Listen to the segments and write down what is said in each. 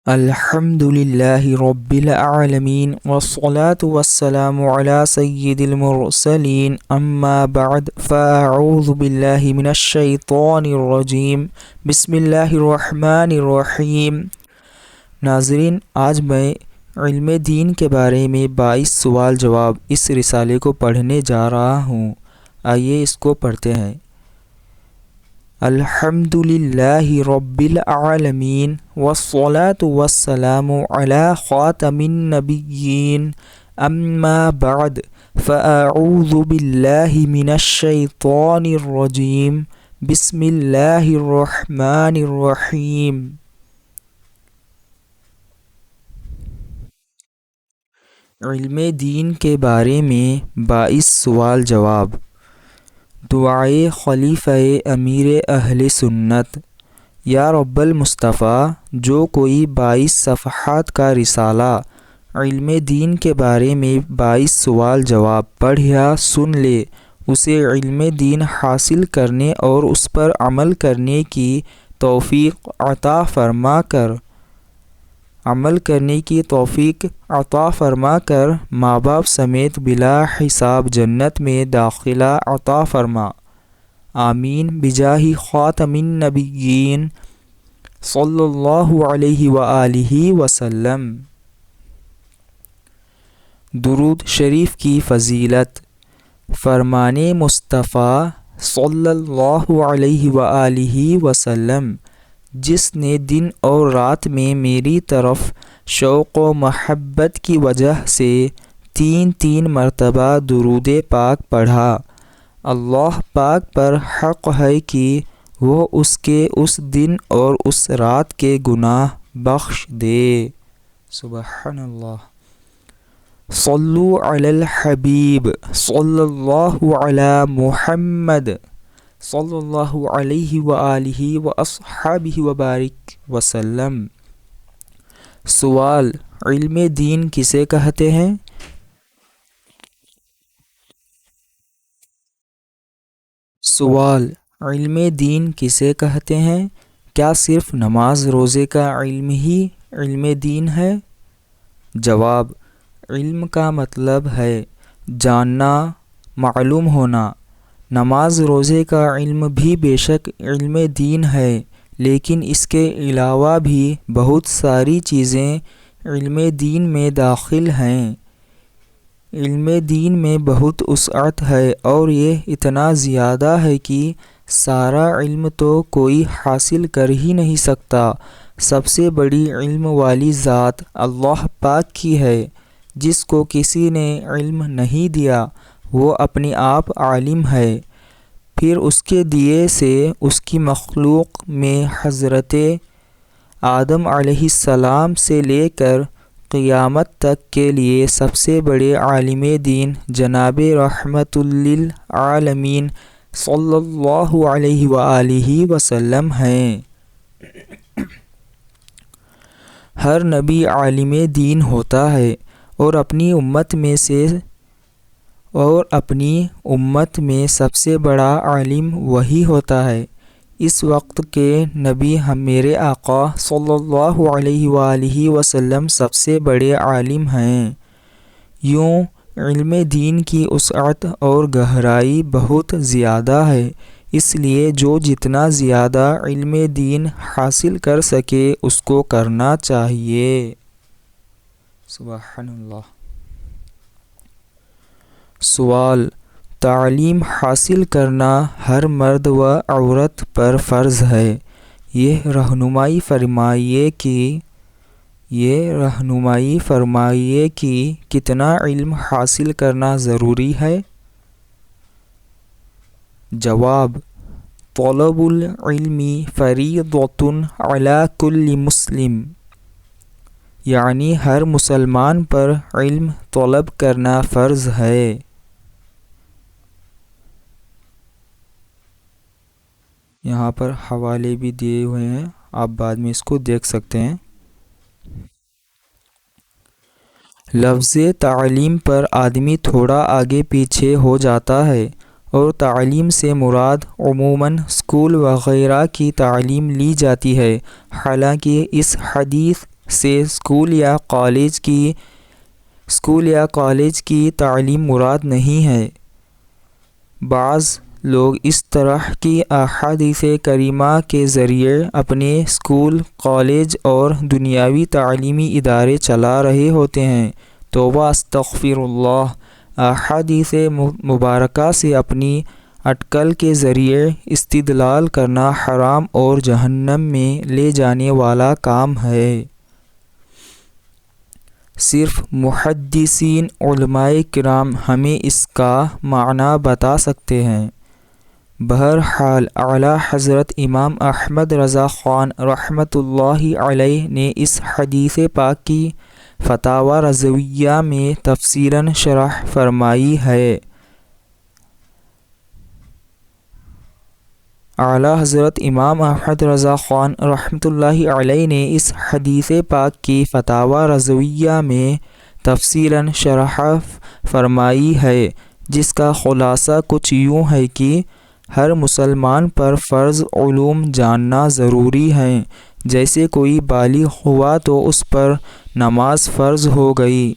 الحمد للہ رب العالمین والصلاة والسلام علی سید المرسلین اما بعد فاعوذ باللہ من الشیطان الرجیم بسم اللہ الرحمن الرحیم۔ ناظرین، آج میں علم دین کے بارے میں 22 سوال جواب اس رسالے کو پڑھنے جا رہا ہوں۔ آئیے اس کو پڑھتے ہیں۔ الحمد للہ رب العالمین والصلاة والسلام علی خاتم النبیین اما بعد فاعوذ باللہ من الشیطان الرجیم بسم اللہ الرحمن الرحیم۔ علم دین کے بارے میں 22 سوال جواب۔ دعائے خلیفہ امیر اہل سنت۔ یا رب المصطفیٰ، جو کوئی 22 صفحات کا رسالہ علم دین کے بارے میں 22 سوال جواب پڑھ یا سن لے، اسے علم دین حاصل کرنے اور اس پر عمل کرنے کی توفیق عطا فرما کر ماں باپ سمیت بلا حساب جنت میں داخلہ عطا فرما۔ آمین بجاہ خاتم النبیین صلی اللہ علیہ وآلہ وسلم۔ درود شریف کی فضیلت۔ فرمان مصطفیٰ صلی اللہ علیہ وآلہ وسلم، جس نے دن اور رات میں میری طرف شوق و محبت کی وجہ سے 3 مرتبہ درود پاک پڑھا، اللہ پاک پر حق ہے کہ وہ اس کے اس دن اور اس رات کے گناہ بخش دے۔ سبحان اللہ۔ صلو علی الحبیب صلی اللہ علی محمد صلی اللہ علیہ وآلہ واصحابہ وبارک وسلم۔ سوال: علم دین کسے کہتے ہیں؟ سوال: علم دین کسے کہتے ہیں؟ کیا صرف نماز روزے کا علم ہی علم دین ہے؟ جواب: علم کا مطلب ہے جاننا، معلوم ہونا۔ نماز روزے کا علم بھی بے شک علم دین ہے، لیکن اس کے علاوہ بھی بہت ساری چیزیں علم دین میں داخل ہیں۔ علم دین میں بہت وسعت ہے اور یہ اتنا زیادہ ہے کہ سارا علم تو کوئی حاصل کر ہی نہیں سکتا۔ سب سے بڑی علم والی ذات اللہ پاک کی ہے۔ جس کو کسی نے علم نہیں دیا وہ اپنے آپ عالم ہے۔ پھر اس کے دیے سے اس کی مخلوق میں حضرت آدم علیہ السلام سے لے کر قیامت تک کے لیے سب سے بڑے عالم دین جناب رحمت للعالمین صلی اللہ علیہ وآلہ وسلم ہیں۔ ہر نبی عالم دین ہوتا ہے اور اپنی امت میں سب سے بڑا عالم وہی ہوتا ہے۔ اس وقت کے نبی میرے آقا صلی اللہ علیہ وآلہ وسلم سب سے بڑے عالم ہیں۔ یوں علم دین کی وسعت اور گہرائی بہت زیادہ ہے، اس لیے جو جتنا زیادہ علم دین حاصل کر سکے اس کو کرنا چاہیے۔ سبحان اللہ۔ سوال: تعلیم حاصل کرنا ہر مرد و عورت پر فرض ہے۔ یہ رہنمائی فرمائیے کہ کتنا علم حاصل کرنا ضروری ہے؟ جواب: طلب العلم فریضۃ علی کل مسلم، یعنی ہر مسلمان پر علم طلب کرنا فرض ہے۔ یہاں پر حوالے بھی دیے ہوئے ہیں، آپ بعد میں اس کو دیکھ سکتے ہیں۔ لفظ تعلیم پر آدمی تھوڑا آگے پیچھے ہو جاتا ہے، اور تعلیم سے مراد عموماً اسکول وغیرہ کی تعلیم لی جاتی ہے۔ حالانکہ اس حدیث سے اسکول یا کالج کی تعلیم مراد نہیں ہے۔ بعض لوگ اس طرح کی احادیث کریمہ کے ذریعے اپنے اسکول، کالج اور دنیاوی تعلیمی ادارے چلا رہے ہوتے ہیں۔ توبہ استغفر اللہ۔ احادیث مبارکہ سے اپنی اٹکل کے ذریعے استدلال کرنا حرام اور جہنم میں لے جانے والا کام ہے۔ صرف محدثین علماء کرام ہمیں اس کا معنی بتا سکتے ہیں۔ بہرحال اعلیٰ حضرت امام احمد رضا خان رحمۃ اللہ علیہ نے اس حدیث پاک کی فتاوی رضویہ میں تفصیلاً شرح فرمائی ہے۔ اعلیٰ حضرت امام احمد رضا خان رحمۃ اللہ علیہ نے اس حدیث پاک کی فتاوی رضویہ میں تفصیلاً شرح فرمائی ہے، جس کا خلاصہ کچھ یوں ہے کہ ہر مسلمان پر فرض علوم جاننا ضروری ہے۔ جیسے کوئی بالغ ہوا تو اس پر نماز فرض ہو گئی،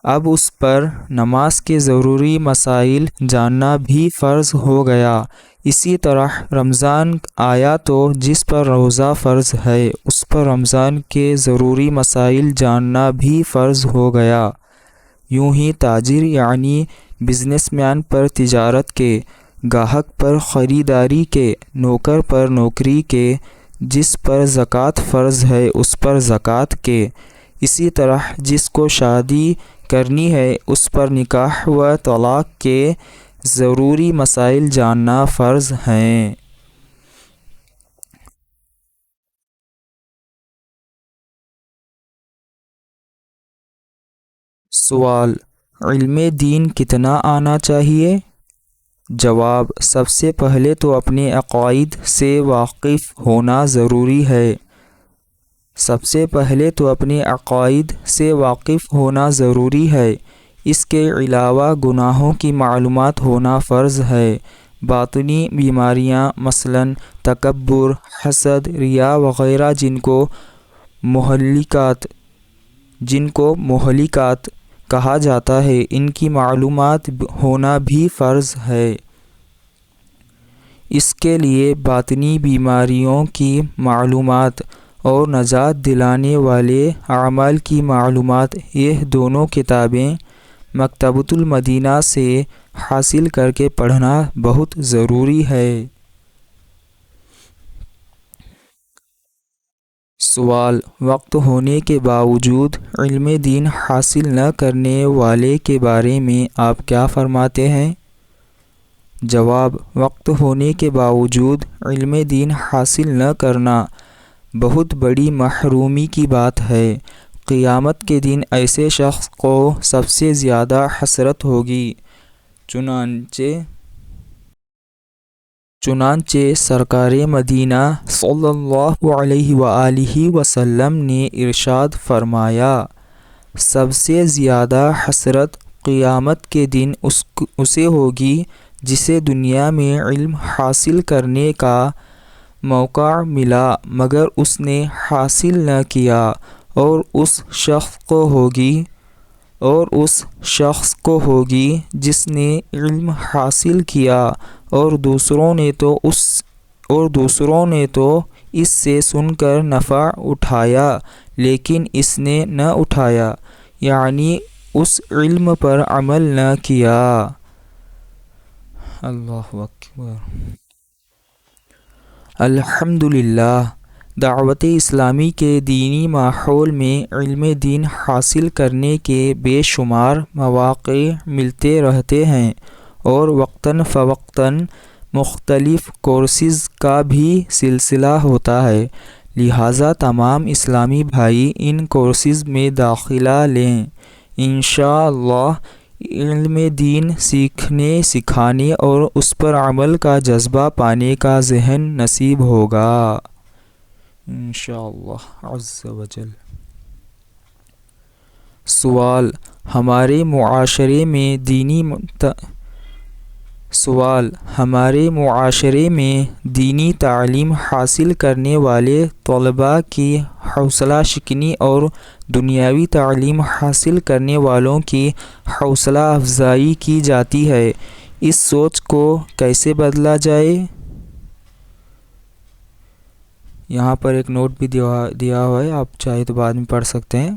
اب اس پر نماز کے ضروری مسائل جاننا بھی فرض ہو گیا۔ اسی طرح رمضان آیا تو جس پر روزہ فرض ہے اس پر رمضان کے ضروری مسائل جاننا بھی فرض ہو گیا۔ یوں ہی تاجر یعنی بزنس مین پر تجارت کے، گاہک پر خریداری کے، نوکر پر نوکری کے، جس پر زکوٰۃ فرض ہے اس پر زکوٰۃ کے، اسی طرح جس کو شادی کرنی ہے اس پر نکاح و طلاق کے ضروری مسائل جاننا فرض ہیں۔ سوال: علم دین کتنا آنا چاہیے؟ جواب: سب سے پہلے تو اپنے عقائد سے واقف ہونا ضروری ہے۔ سب سے پہلے تو اپنے عقائد سے واقف ہونا ضروری ہے۔ اس کے علاوہ گناہوں کی معلومات ہونا فرض ہے۔ باطنی بیماریاں مثلاً تکبر، حسد، ریا وغیرہ جن کو مہلکات کہا جاتا ہے، ان کی معلومات ہونا بھی فرض ہے۔ اس کے لیے باطنی بیماریوں کی معلومات اور نجات دلانے والے اعمال کی معلومات، یہ دونوں کتابیں مکتبۃ المدینہ سے حاصل کر کے پڑھنا بہت ضروری ہے۔ سوال: وقت ہونے کے باوجود علم دین حاصل نہ کرنے والے کے بارے میں آپ کیا فرماتے ہیں؟ جواب: وقت ہونے کے باوجود علم دین حاصل نہ کرنا بہت بڑی محرومی کی بات ہے۔ قیامت کے دن ایسے شخص کو سب سے زیادہ حسرت ہوگی۔ چنانچہ سرکار مدینہ صلی اللہ علیہ وآلہ وسلم نے ارشاد فرمایا، سب سے زیادہ حسرت قیامت کے دن اسے ہوگی جسے دنیا میں علم حاصل کرنے کا موقع ملا مگر اس نے حاصل نہ کیا، اور اس شخص کو ہوگی جس نے علم حاصل کیا اور دوسروں نے تو اس سے سن کر نفع اٹھایا لیکن اس نے نہ اٹھایا، یعنی اس علم پر عمل نہ کیا۔ اللہ اکبر۔ الحمدللہ، دعوت اسلامی کے دینی ماحول میں علم دین حاصل کرنے کے بے شمار مواقع ملتے رہتے ہیں، اور وقتاً فوقتاً مختلف کورسز کا بھی سلسلہ ہوتا ہے، لہٰذا تمام اسلامی بھائی ان کورسز میں داخلہ لیں۔ انشاءاللہ علم دین سیکھنے، سکھانے اور اس پر عمل کا جذبہ پانے کا ذہن نصیب ہوگا انشاءاللہ عز و جل۔ سوال: ہمارے معاشرے میں سوال: ہمارے معاشرے میں دینی تعلیم حاصل کرنے والے طلباء کی حوصلہ شکنی اور دنیاوی تعلیم حاصل کرنے والوں کی حوصلہ افزائی کی جاتی ہے، اس سوچ کو کیسے بدلا جائے؟ یہاں پر ایک نوٹ بھی دیا ہوا ہے، آپ چاہے تو بعد میں پڑھ سکتے ہیں۔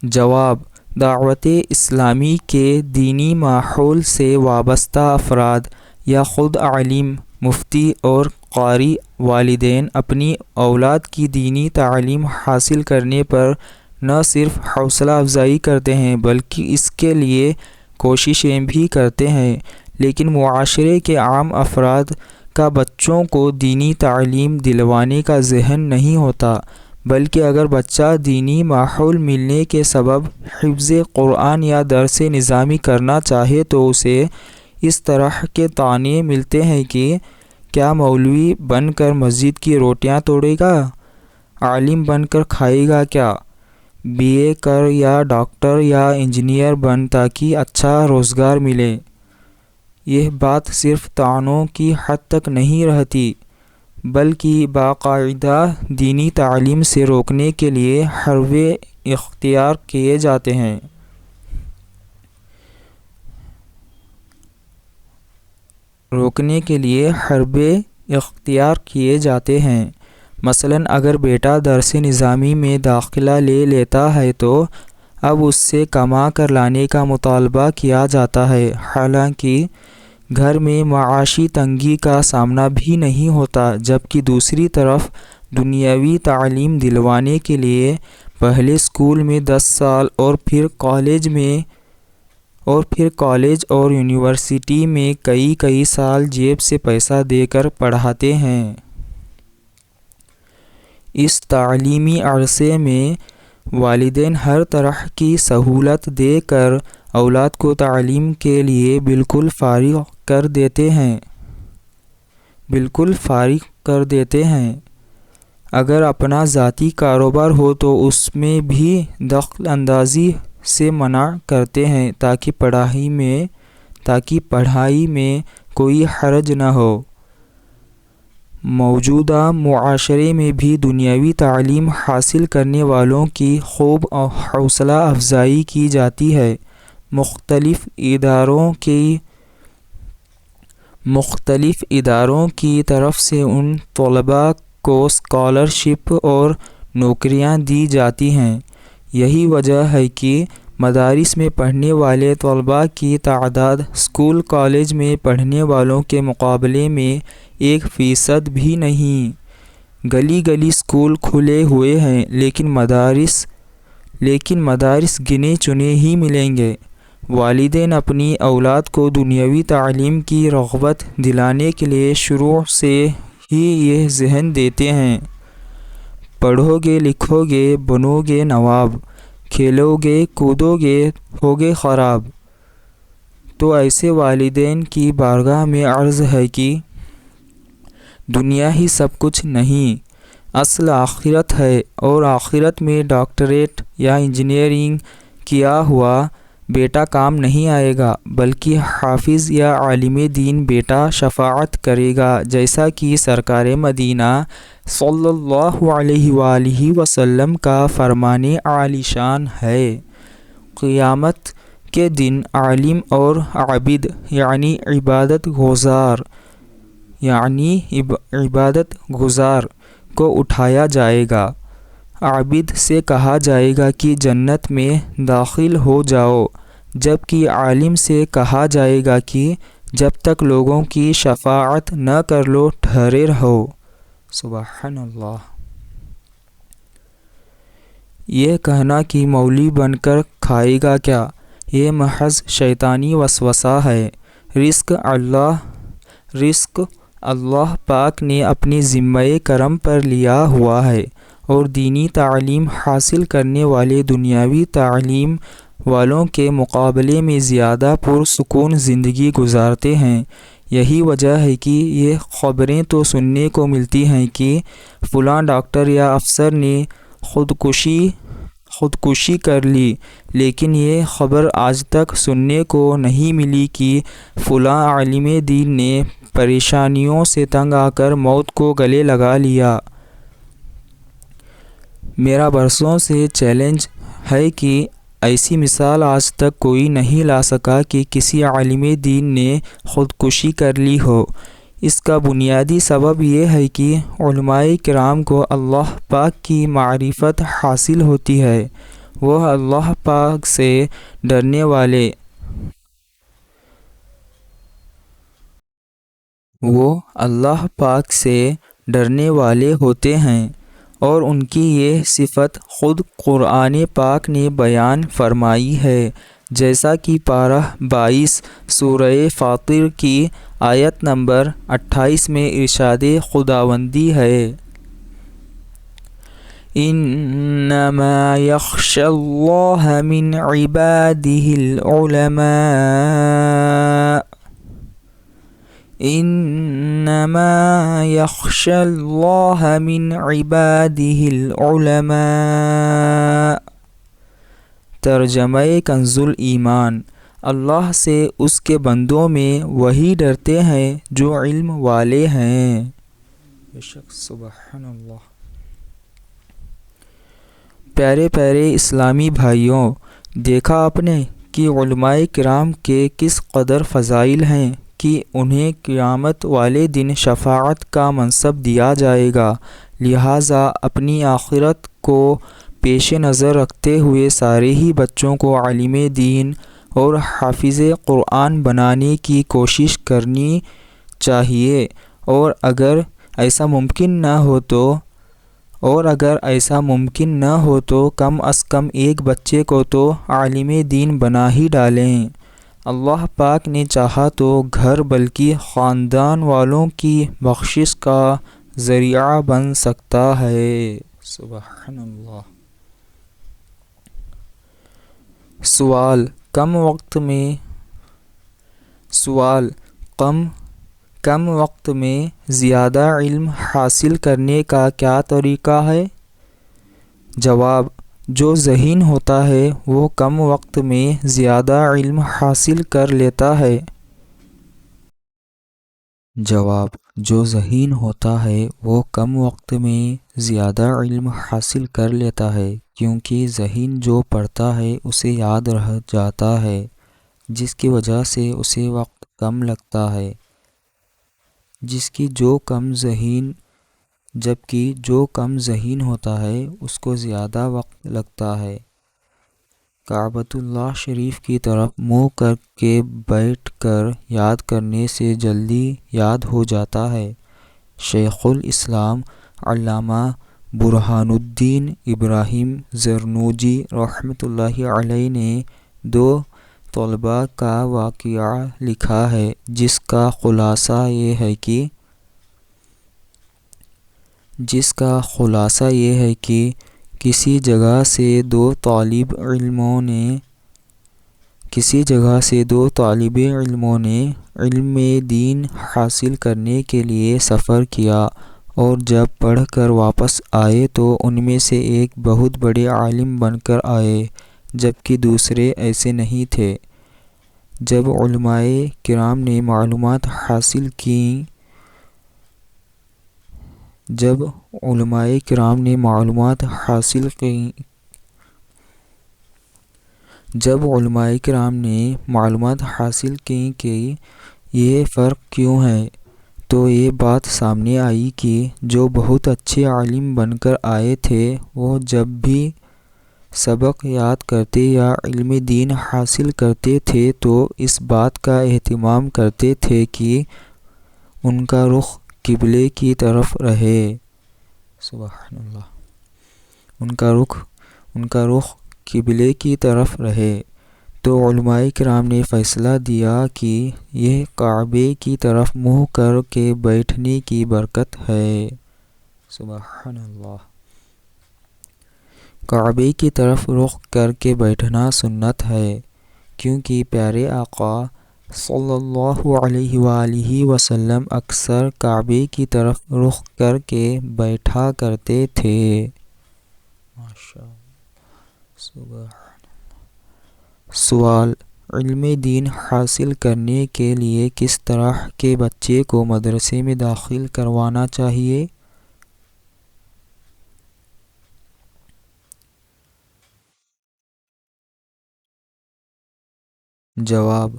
جواب: دعوت اسلامی کے دینی ماحول سے وابستہ افراد یا خود عالم، مفتی اور قاری والدین اپنی اولاد کی دینی تعلیم حاصل کرنے پر نہ صرف حوصلہ افزائی کرتے ہیں بلکہ اس کے لیے کوششیں بھی کرتے ہیں، لیکن معاشرے کے عام افراد کا بچوں کو دینی تعلیم دلوانے کا ذہن نہیں ہوتا، بلکہ اگر بچہ دینی ماحول ملنے کے سبب حفظ قرآن یا درس نظامی کرنا چاہے تو اسے اس طرح کے طعنے ملتے ہیں کہ کیا مولوی بن کر مسجد کی روٹیاں توڑے گا؟ عالم بن کر کھائے گا کیا؟ بی اے کر یا ڈاکٹر یا انجینئر بن تاکہ اچھا روزگار ملے۔ یہ بات صرف طعنوں کی حد تک نہیں رہتی، بلکہ باقاعدہ دینی تعلیم سے روکنے کے لیے حربے اختیار کیے جاتے ہیں۔ مثلاً اگر بیٹا درس نظامی میں داخلہ لے لیتا ہے تو اب اس سے کما کر لانے کا مطالبہ کیا جاتا ہے، حالانکہ گھر میں معاشی تنگی کا سامنا بھی نہیں ہوتا، جبکہ دوسری طرف دنیاوی تعلیم دلوانے کے لیے پہلے اسکول میں 10 سال اور پھر کالج اور یونیورسٹی میں کئی سال جیب سے پیسہ دے کر پڑھاتے ہیں۔ اس تعلیمی عرصے میں والدین ہر طرح کی سہولت دے کر اولاد کو تعلیم کے لیے بالکل فارغ کر دیتے ہیں۔ اگر اپنا ذاتی کاروبار ہو تو اس میں بھی دخل اندازی سے منع کرتے ہیں تاکہ پڑھائی میں کوئی حرج نہ ہو۔ موجودہ معاشرے میں بھی دنیاوی تعلیم حاصل کرنے والوں کی خوب حوصلہ افزائی کی جاتی ہے۔ مختلف اداروں کی طرف سے ان طلباء کو اسکالرشپ اور نوکریاں دی جاتی ہیں۔ یہی وجہ ہے کہ مدارس میں پڑھنے والے طلباء کی تعداد اسکول کالج میں پڑھنے والوں کے مقابلے میں 1% بھی نہیں۔ گلی گلی اسکول کھلے ہوئے ہیں، لیکن مدارس گنے چنے ہی ملیں گے۔ والدین اپنی اولاد کو دنیاوی تعلیم کی رغبت دلانے کے لیے شروع سے ہی یہ ذہن دیتے ہیں، پڑھو گے لکھو گے بنو گے نواب، کھیلو گے کودو گے ہوگے خراب۔ تو ایسے والدین کی بارگاہ میں عرض ہے کہ دنیا ہی سب کچھ نہیں، اصل آخرت ہے، اور آخرت میں ڈاکٹریٹ یا انجینئرنگ کیا ہوا بیٹا کام نہیں آئے گا، بلکہ حافظ یا عالم دین بیٹا شفاعت کرے گا، جیسا کہ سرکار مدینہ صلی اللہ علیہ وآلہ وسلم کا فرمان عالی شان ہے۔ قیامت کے دن عالم اور عابد یعنی عبادت گزار کو اٹھایا جائے گا۔ عابد سے کہا جائے گا کہ جنت میں داخل ہو جاؤ، جبکہ عالم سے کہا جائے گا کہ جب تک لوگوں کی شفاعت نہ کر لو ٹھہرے رہو۔ سبحان اللہ۔ یہ کہنا کہ مولوی بن کر کھائے گا کیا، یہ محض شیطانی وسوسہ ہے۔ رزق اللہ پاک نے اپنے ذمہ کرم پر لیا ہوا ہے، اور دینی تعلیم حاصل کرنے والے دنیاوی تعلیم والوں کے مقابلے میں زیادہ پرسکون زندگی گزارتے ہیں۔ یہی وجہ ہے کہ یہ خبریں تو سننے کو ملتی ہیں کہ فلاں ڈاکٹر یا افسر نے خودکشی کر لی، لیکن یہ خبر آج تک سننے کو نہیں ملی کہ فلاں عالم دین نے پریشانیوں سے تنگ آ کر موت کو گلے لگا لیا۔ میرا برسوں سے چیلنج ہے کہ ایسی مثال آج تک کوئی نہیں لا سکا کہ کسی عالم دین نے خودکشی کر لی ہو۔ اس کا بنیادی سبب یہ ہے کہ علماء کرام کو اللہ پاک کی معرفت حاصل ہوتی ہے، وہ اللہ پاک سے ڈرنے والے ہوتے ہیں، اور ان کی یہ صفت خود قرآن پاک نے بیان فرمائی ہے، جیسا کہ پارہ 22 سورہ فاطر کی آیت نمبر 28 میں ارشاد خداوندی ہے، انما یخشی اللہ من عباده العلماء، انما یخشی اللہ من عباده العلماء۔ ترجمہ کنز ایمان، اللہ سے اس کے بندوں میں وہی ڈرتے ہیں جو علم والے ہیں۔ بے شک، سبحان اللہ۔ پیارے پیارے اسلامی بھائیوں، دیکھا آپ نے کہ علماء کرام کے کس قدر فضائل ہیں کہ انہیں قیامت والے دن شفاعت کا منصب دیا جائے گا، لہٰذا اپنی آخرت کو پیش نظر رکھتے ہوئے سارے ہی بچوں کو عالم دین اور حافظ قرآن بنانے کی کوشش کرنی چاہیے، اور اگر ایسا ممکن نہ ہو تو کم از کم ایک بچے کو تو عالم دین بنا ہی ڈالیں۔ اللہ پاک نے چاہا تو گھر بلکہ خاندان والوں کی بخشش کا ذریعہ بن سکتا ہے۔ سبحان اللہ۔ سوال کم وقت میں زیادہ علم حاصل کرنے کا کیا طریقہ ہے؟ جواب، جو ذہین ہوتا ہے وہ کم وقت میں زیادہ علم حاصل کر لیتا ہے۔ جواب، جو ذہین ہوتا ہے وہ کم وقت میں زیادہ علم حاصل کر لیتا ہے، کیونکہ ذہین جو پڑھتا ہے اسے یاد رہ جاتا ہے، جس کی وجہ سے اسے وقت کم لگتا ہے، جبکہ جو کم ذہین ہوتا ہے اس کو زیادہ وقت لگتا ہے۔ کعبۃ اللہ شریف کی طرف منہ کر کے بیٹھ کر یاد کرنے سے جلدی یاد ہو جاتا ہے۔ شیخ الاسلام علامہ برہان الدین ابراہیم زرنوجی رحمۃ اللہ علیہ نے 2 طلباء کا واقعہ لکھا ہے، جس کا خلاصہ یہ ہے کہ کسی جگہ سے دو طالب علموں نے علم دین حاصل کرنے کے لیے سفر کیا، اور جب پڑھ کر واپس آئے تو ان میں سے ایک بہت بڑے عالم بن کر آئے، جبکہ دوسرے ایسے نہیں تھے۔ جب علماء کرام نے معلومات حاصل کی کہ یہ فرق کیوں ہے، تو یہ بات سامنے آئی کہ جو بہت اچھے عالم بن کر آئے تھے وہ جب بھی سبق یاد کرتے یا علم دین حاصل کرتے تھے تو اس بات کا اہتمام کرتے تھے کہ ان کا رخ قبلے کی طرف رہے۔ سبحان اللہ۔ ان کا رخ قبلے کی طرف رہے، تو علماء کرام نے فیصلہ دیا کہ یہ کعبے کی طرف منہ کر کے بیٹھنے کی برکت ہے۔ سبحان اللہ۔ کعبے کی طرف رخ کر کے بیٹھنا سنت ہے، کیونکہ پیارے آقا صلی اللہ علیہ وآلہ وسلم اکثر کعبے کی طرف رخ کر کے بیٹھا کرتے تھے۔ ماشاءاللہ۔ سوال: علم دین حاصل کرنے کے لیے کس طرح کے بچے کو مدرسے میں داخل کروانا چاہیے؟ جواب: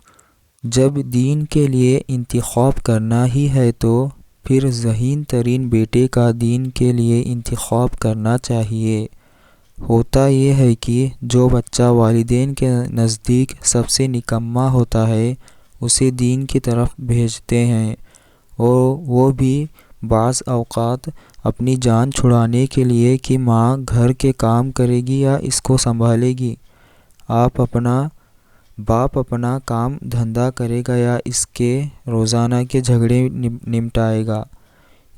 جب دین کے لیے انتخاب کرنا ہی ہے تو پھر ذہین ترین بیٹے کا دین کے لیے انتخاب کرنا چاہیے۔ ہوتا یہ ہے کہ جو بچہ والدین کے نزدیک سب سے نکما ہوتا ہے اسے دین کی طرف بھیجتے ہیں، اور وہ بھی بعض اوقات اپنی جان چھڑانے کے لیے کہ ماں گھر کے کام کرے گی یا اس کو سنبھالے گی، باپ اپنا کام دھندا کرے گا یا اس کے روزانہ کے جھگڑے نمٹائے گا،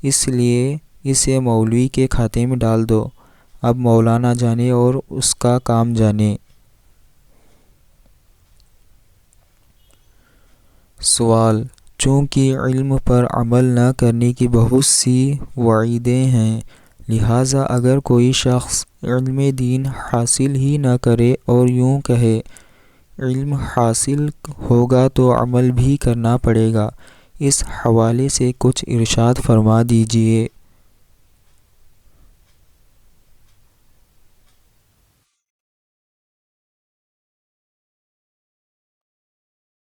اس لیے اسے مولوی کے کھاتے میں ڈال دو، اب مولانا جانے اور اس کا کام جانے۔ سوال: چونکہ علم پر عمل نہ کرنے کی بہت سی وعیدیں ہیں، لہٰذا اگر کوئی شخص علم دین حاصل ہی نہ کرے اور یوں کہے علم حاصل ہوگا تو عمل بھی کرنا پڑے گا، اس حوالے سے کچھ ارشاد فرما دیجیے۔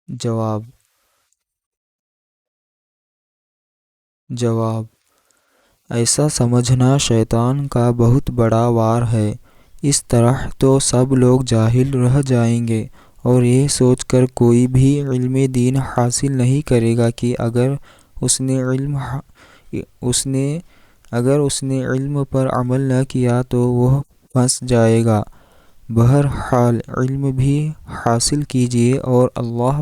جواب: ایسا سمجھنا شیطان کا بہت بڑا وار ہے۔ اس طرح تو سب لوگ جاہل رہ جائیں گے اور یہ سوچ کر کوئی بھی علم دین حاصل نہیں کرے گا کہ اگر اس نے علم پر عمل نہ کیا تو وہ پھنس جائے گا۔ بہرحال علم بھی حاصل کیجیے اور اللہ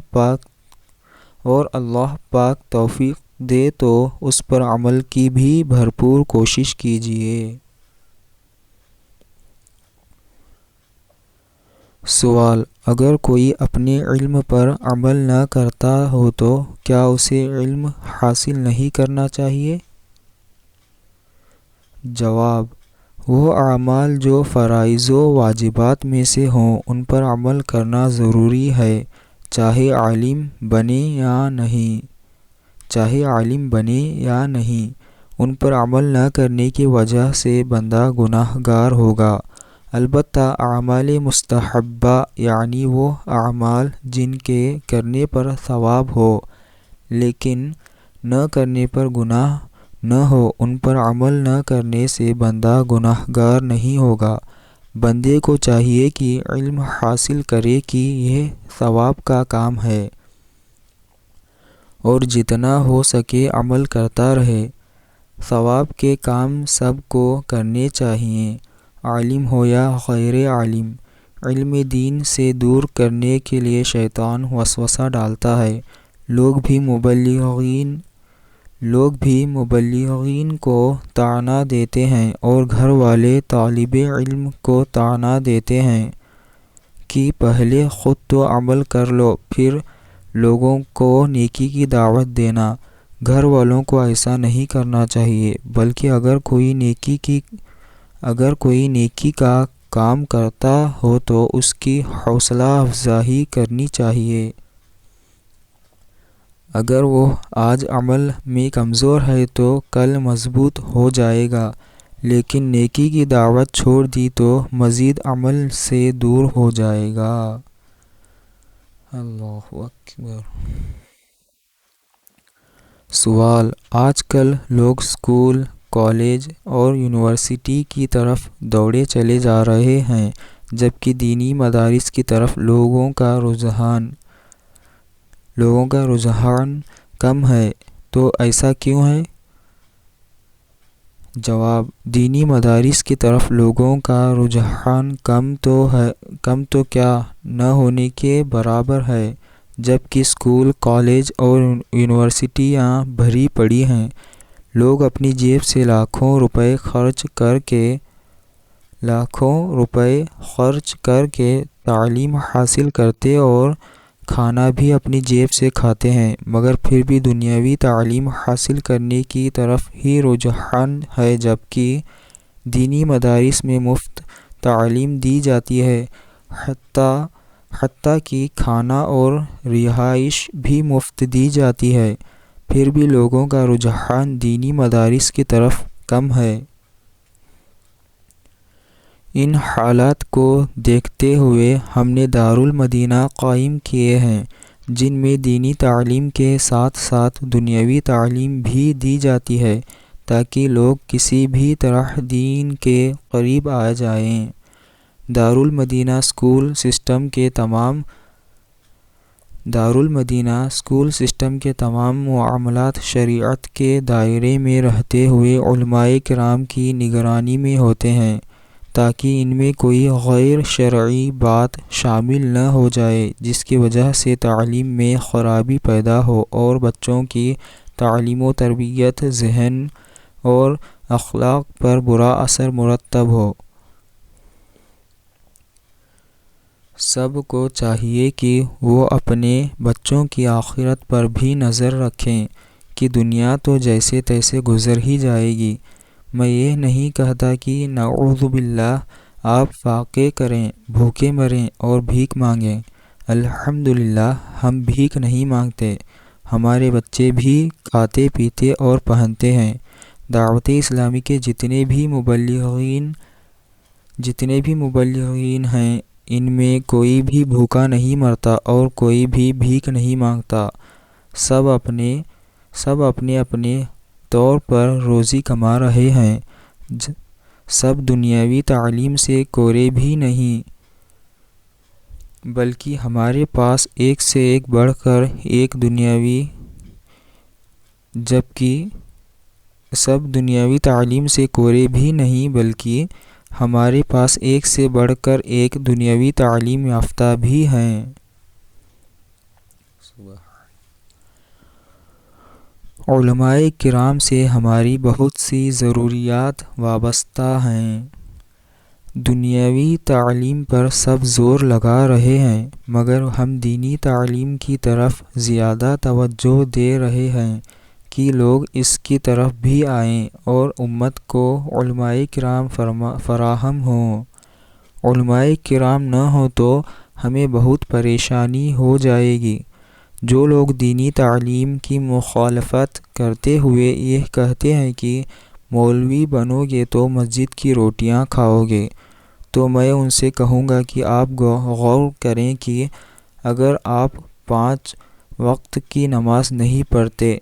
پاک توفیق دے تو اس پر عمل کی بھی بھرپور کوشش کیجیے۔ سوال: اگر کوئی اپنے علم پر عمل نہ کرتا ہو تو کیا اسے علم حاصل نہیں کرنا چاہیے؟ جواب: وہ اعمال جو فرائض و واجبات میں سے ہوں ان پر عمل کرنا ضروری ہے، چاہے عالم بنے یا نہیں، ان پر عمل نہ کرنے کی وجہ سے بندہ گناہ گار ہوگا۔ البتہ اعمال مستحبہ یعنی وہ اعمال جن کے کرنے پر ثواب ہو لیکن نہ کرنے پر گناہ نہ ہو، ان پر عمل نہ کرنے سے بندہ گناہ گار نہیں ہوگا۔ بندے کو چاہیے کہ علم حاصل کرے کہ یہ ثواب کا کام ہے اور جتنا ہو سکے عمل کرتا رہے۔ ثواب کے کام سب کو کرنے چاہئیں، عالم ہو یا غیر عالم۔ علم دین سے دور کرنے کے لیے شیطان وسوسہ ڈالتا ہے۔ لوگ بھی مبلغین کو طعنہ دیتے ہیں اور گھر والے طالب علم کو طعنہ دیتے ہیں کہ پہلے خود تو عمل کر لو پھر لوگوں کو نیکی کی دعوت دینا۔ گھر والوں کو ایسا نہیں کرنا چاہیے، بلکہ اگر کوئی نیکی کا کام کرتا ہو تو اس کی حوصلہ افزائی کرنی چاہیے۔ اگر وہ آج عمل میں کمزور ہے تو کل مضبوط ہو جائے گا، لیکن نیکی کی دعوت چھوڑ دی تو مزید عمل سے دور ہو جائے گا۔ اللہ اکبر۔ سوال: آج کل لوگ اسکول، کالج اور یونیورسٹی کی طرف دوڑے چلے جا رہے ہیں جبکہ دینی مدارس کی طرف لوگوں کا رجحان کم ہے، تو ایسا کیوں ہے؟ جواب: دینی مدارس کی طرف لوگوں کا رجحان کم تو کیا نہ ہونے کے برابر ہے، جبکہ اسکول، کالج اور یونیورسٹیاں بھری پڑی ہیں۔ لوگ اپنی جیب سے لاکھوں روپے خرچ کر کے تعلیم حاصل کرتے اور کھانا بھی اپنی جیب سے کھاتے ہیں، مگر پھر بھی دنیاوی تعلیم حاصل کرنے کی طرف ہی رجحان ہے، جبکہ دینی مدارس میں مفت تعلیم دی جاتی ہے، حتیٰ کہ کھانا اور رہائش بھی مفت دی جاتی ہے، پھر بھی لوگوں کا رجحان دینی مدارس کی طرف کم ہے۔ ان حالات کو دیکھتے ہوئے ہم نے دارالمدینہ قائم کیے ہیں، جن میں دینی تعلیم کے ساتھ ساتھ دنیاوی تعلیم بھی دی جاتی ہے، تاکہ لوگ کسی بھی طرح دین کے قریب آ جائیں۔ دارالمدینہ اسکول سسٹم کے تمام معاملات شریعت کے دائرے میں رہتے ہوئے علماء کرام کی نگرانی میں ہوتے ہیں، تاکہ ان میں کوئی غیر شرعی بات شامل نہ ہو جائے جس کی وجہ سے تعلیم میں خرابی پیدا ہو اور بچوں کی تعلیم و تربیت، ذہن اور اخلاق پر برا اثر مرتب ہو۔ سب کو چاہیے کہ وہ اپنے بچوں کی آخرت پر بھی نظر رکھیں کہ دنیا تو جیسے تیسے گزر ہی جائے گی۔ میں یہ نہیں کہتا کہ نعوذ باللہ آپ فاقے کریں، بھوکے مریں اور بھیک مانگیں۔ الحمدللہ ہم بھیک نہیں مانگتے، ہمارے بچے بھی کھاتے پیتے اور پہنتے ہیں۔ دعوت اسلامی کے جتنے بھی مبلغین ہیں، ان میں کوئی بھی بھوکا نہیں مرتا اور کوئی بھی بھیک نہیں مانگتا، سب اپنے طور پر روزی کما رہے ہیں۔ سب دنیاوی تعلیم سے کورے بھی نہیں، بلکہ ہمارے پاس ایک سے ایک بڑھ کر ایک سب دنیاوی تعلیم سے کورے بھی نہیں بلکہ ہمارے پاس ایک سے بڑھ کر ایک دنیاوی تعلیم یافتہ بھی ہیں۔ علماء کرام سے ہماری بہت سی ضروریات وابستہ ہیں۔ دنیاوی تعلیم پر سب زور لگا رہے ہیں، مگر ہم دینی تعلیم کی طرف زیادہ توجہ دے رہے ہیں کہ لوگ اس کی طرف بھی آئیں اور امت کو علماء کرام فراہم ہوں۔ علماء کرام نہ ہوں تو ہمیں بہت پریشانی ہو جائے گی۔ جو لوگ دینی تعلیم کی مخالفت کرتے ہوئے یہ کہتے ہیں کہ مولوی بنو گے تو مسجد کی روٹیاں کھاؤ گے، تو میں ان سے کہوں گا کہ آپ غور کریں کہ اگر آپ 5 وقت کی نماز نہیں پڑھتے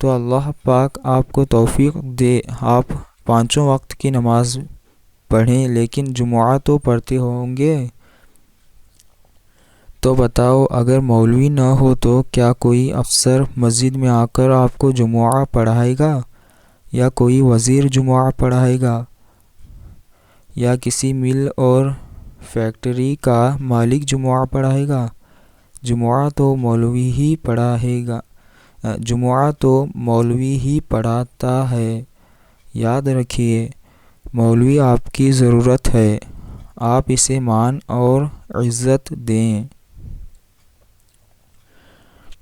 تو اللہ پاک آپ کو توفیق دے آپ 5 وقت کی نماز پڑھیں، لیکن جمعہ تو پڑھتے ہوں گے۔ تو بتاؤ، اگر مولوی نہ ہو تو کیا کوئی افسر مسجد میں آ کر آپ کو جمعہ پڑھائے گا، یا کوئی وزیر جمعہ پڑھائے گا، یا کسی مل اور فیکٹری کا مالک جمعہ پڑھائے گا؟ جمعہ تو مولوی ہی پڑھاتا ہے۔ یاد رکھیے، مولوی آپ کی ضرورت ہے، آپ اسے مان اور عزت دیں۔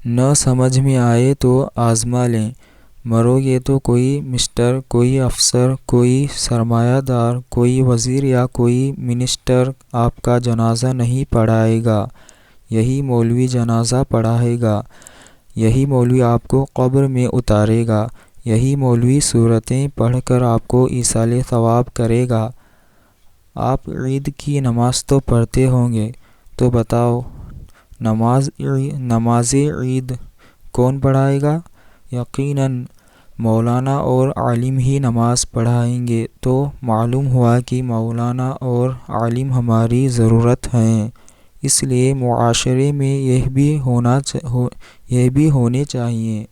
نہ سمجھ میں آئے تو آزما لیں، مرو گے تو کوئی مسٹر، کوئی افسر، کوئی سرمایہ دار، کوئی وزیر یا کوئی منسٹر آپ کا جنازہ نہیں پڑھائے گا، یہی مولوی جنازہ پڑھائے گا، یہی مولوی آپ کو قبر میں اتارے گا، یہی مولوی سورتیں پڑھ کر آپ کو ایصال ثواب کرے گا۔ آپ عید کی نماز تو پڑھتے ہوں گے، تو بتاؤ، نماز عید کون پڑھائے گا؟ یقیناً مولانا اور عالم ہی نماز پڑھائیں گے۔ تو معلوم ہوا کہ مولانا اور عالم ہماری ضرورت ہیں، اس لیے معاشرے میں یہ بھی ہونے چاہیے۔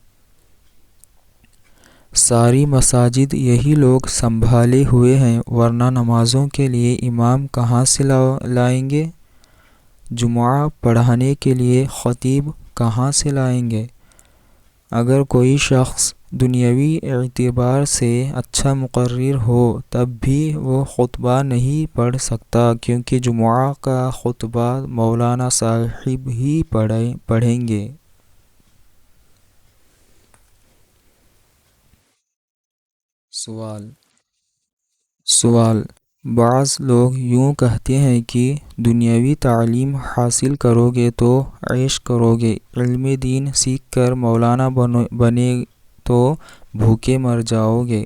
ساری مساجد یہی لوگ سنبھالے ہوئے ہیں، ورنہ نمازوں کے لیے امام کہاں سے لائیں گے؟ جمعہ پڑھانے کے لیے خطیب کہاں سے لائیں گے؟ اگر کوئی شخص دنیاوی اعتبار سے اچھا مقرر ہو تب بھی وہ خطبہ نہیں پڑھ سکتا، کیونکہ جمعہ کا خطبہ مولانا صاحب ہی پڑھیں گے۔ سوال بعض لوگ یوں کہتے ہیں کہ دنیاوی تعلیم حاصل کرو گے تو عیش کرو گے، علم دین سیکھ کر مولانا بنے تو بھوکے مر جاؤ گے۔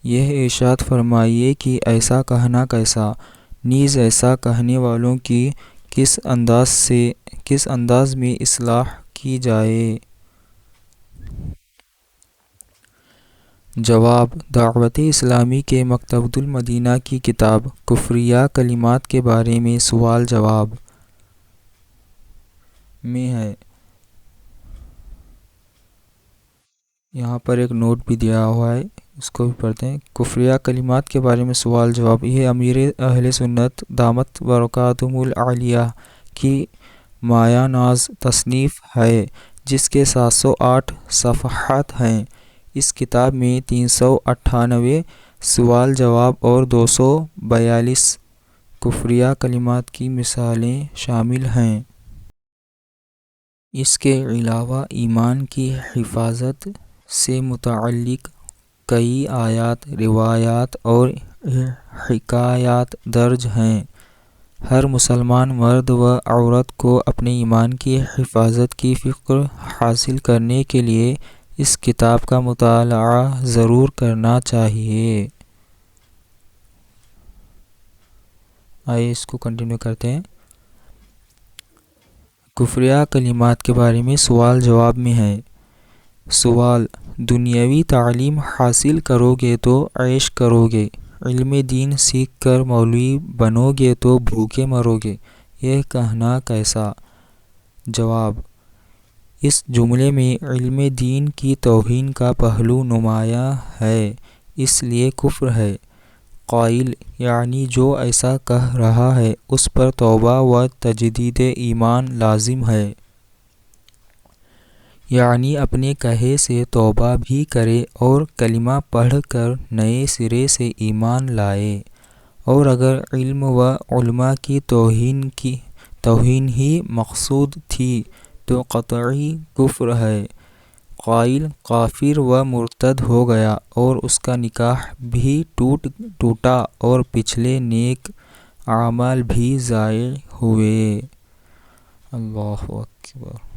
یہ ارشاد فرمائیے کہ ایسا کہنا کیسا، نیز ایسا کہنے والوں کی کس انداز میں اصلاح کی جائے؟ جواب: دعوت اسلامی کے مکتبۃ المدینہ کی کتاب کفریہ کلمات کے بارے میں سوال جواب میں ہے۔ یہاں پر ایک نوٹ بھی دیا ہوا ہے، اس کو بھی پڑھتے ہیں۔ کفریہ کلمات کے بارے میں سوال جواب، یہ امیر اہل سنت دامت برکاتہم العالیہ کی مایہ ناز تصنیف ہے جس کے 708 صفحات ہیں۔ اس کتاب میں 398 سوال جواب اور 242 کفریہ کلمات کی مثالیں شامل ہیں۔ اس کے علاوہ ایمان کی حفاظت سے متعلق کئی آیات، روایات اور حکایات درج ہیں۔ ہر مسلمان مرد و عورت کو اپنے ایمان کی حفاظت کی فکر حاصل کرنے کے لیے اس کتاب کا مطالعہ ضرور کرنا چاہیے۔ آئیے اس کو کنٹینیو کرتے ہیں۔ کفریہ کلمات کے بارے میں سوال جواب میں ہے۔ سوال: دنیاوی تعلیم حاصل کرو گے تو عیش کرو گے، علم دین سیکھ کر مولوی بنو گے تو بھوکے مرو گے، یہ کہنا کیسا؟ جواب: اس جملے میں علم دین کی توہین کا پہلو نمایاں ہے، اس لیے کفر ہے۔ قائل یعنی جو ایسا کہہ رہا ہے اس پر توبہ و تجدید ایمان لازم ہے، یعنی اپنے کہے سے توبہ بھی کرے اور کلمہ پڑھ کر نئے سرے سے ایمان لائے، اور اگر علم و علماء کی توہین ہی مقصود تھی تو قطعی کفر ہے۔ قائل کافر و مرتد ہو گیا اور اس کا نکاح بھی ٹوٹا اور پچھلے نیک اعمال بھی ضائع ہوئے۔ اللہ اکبر۔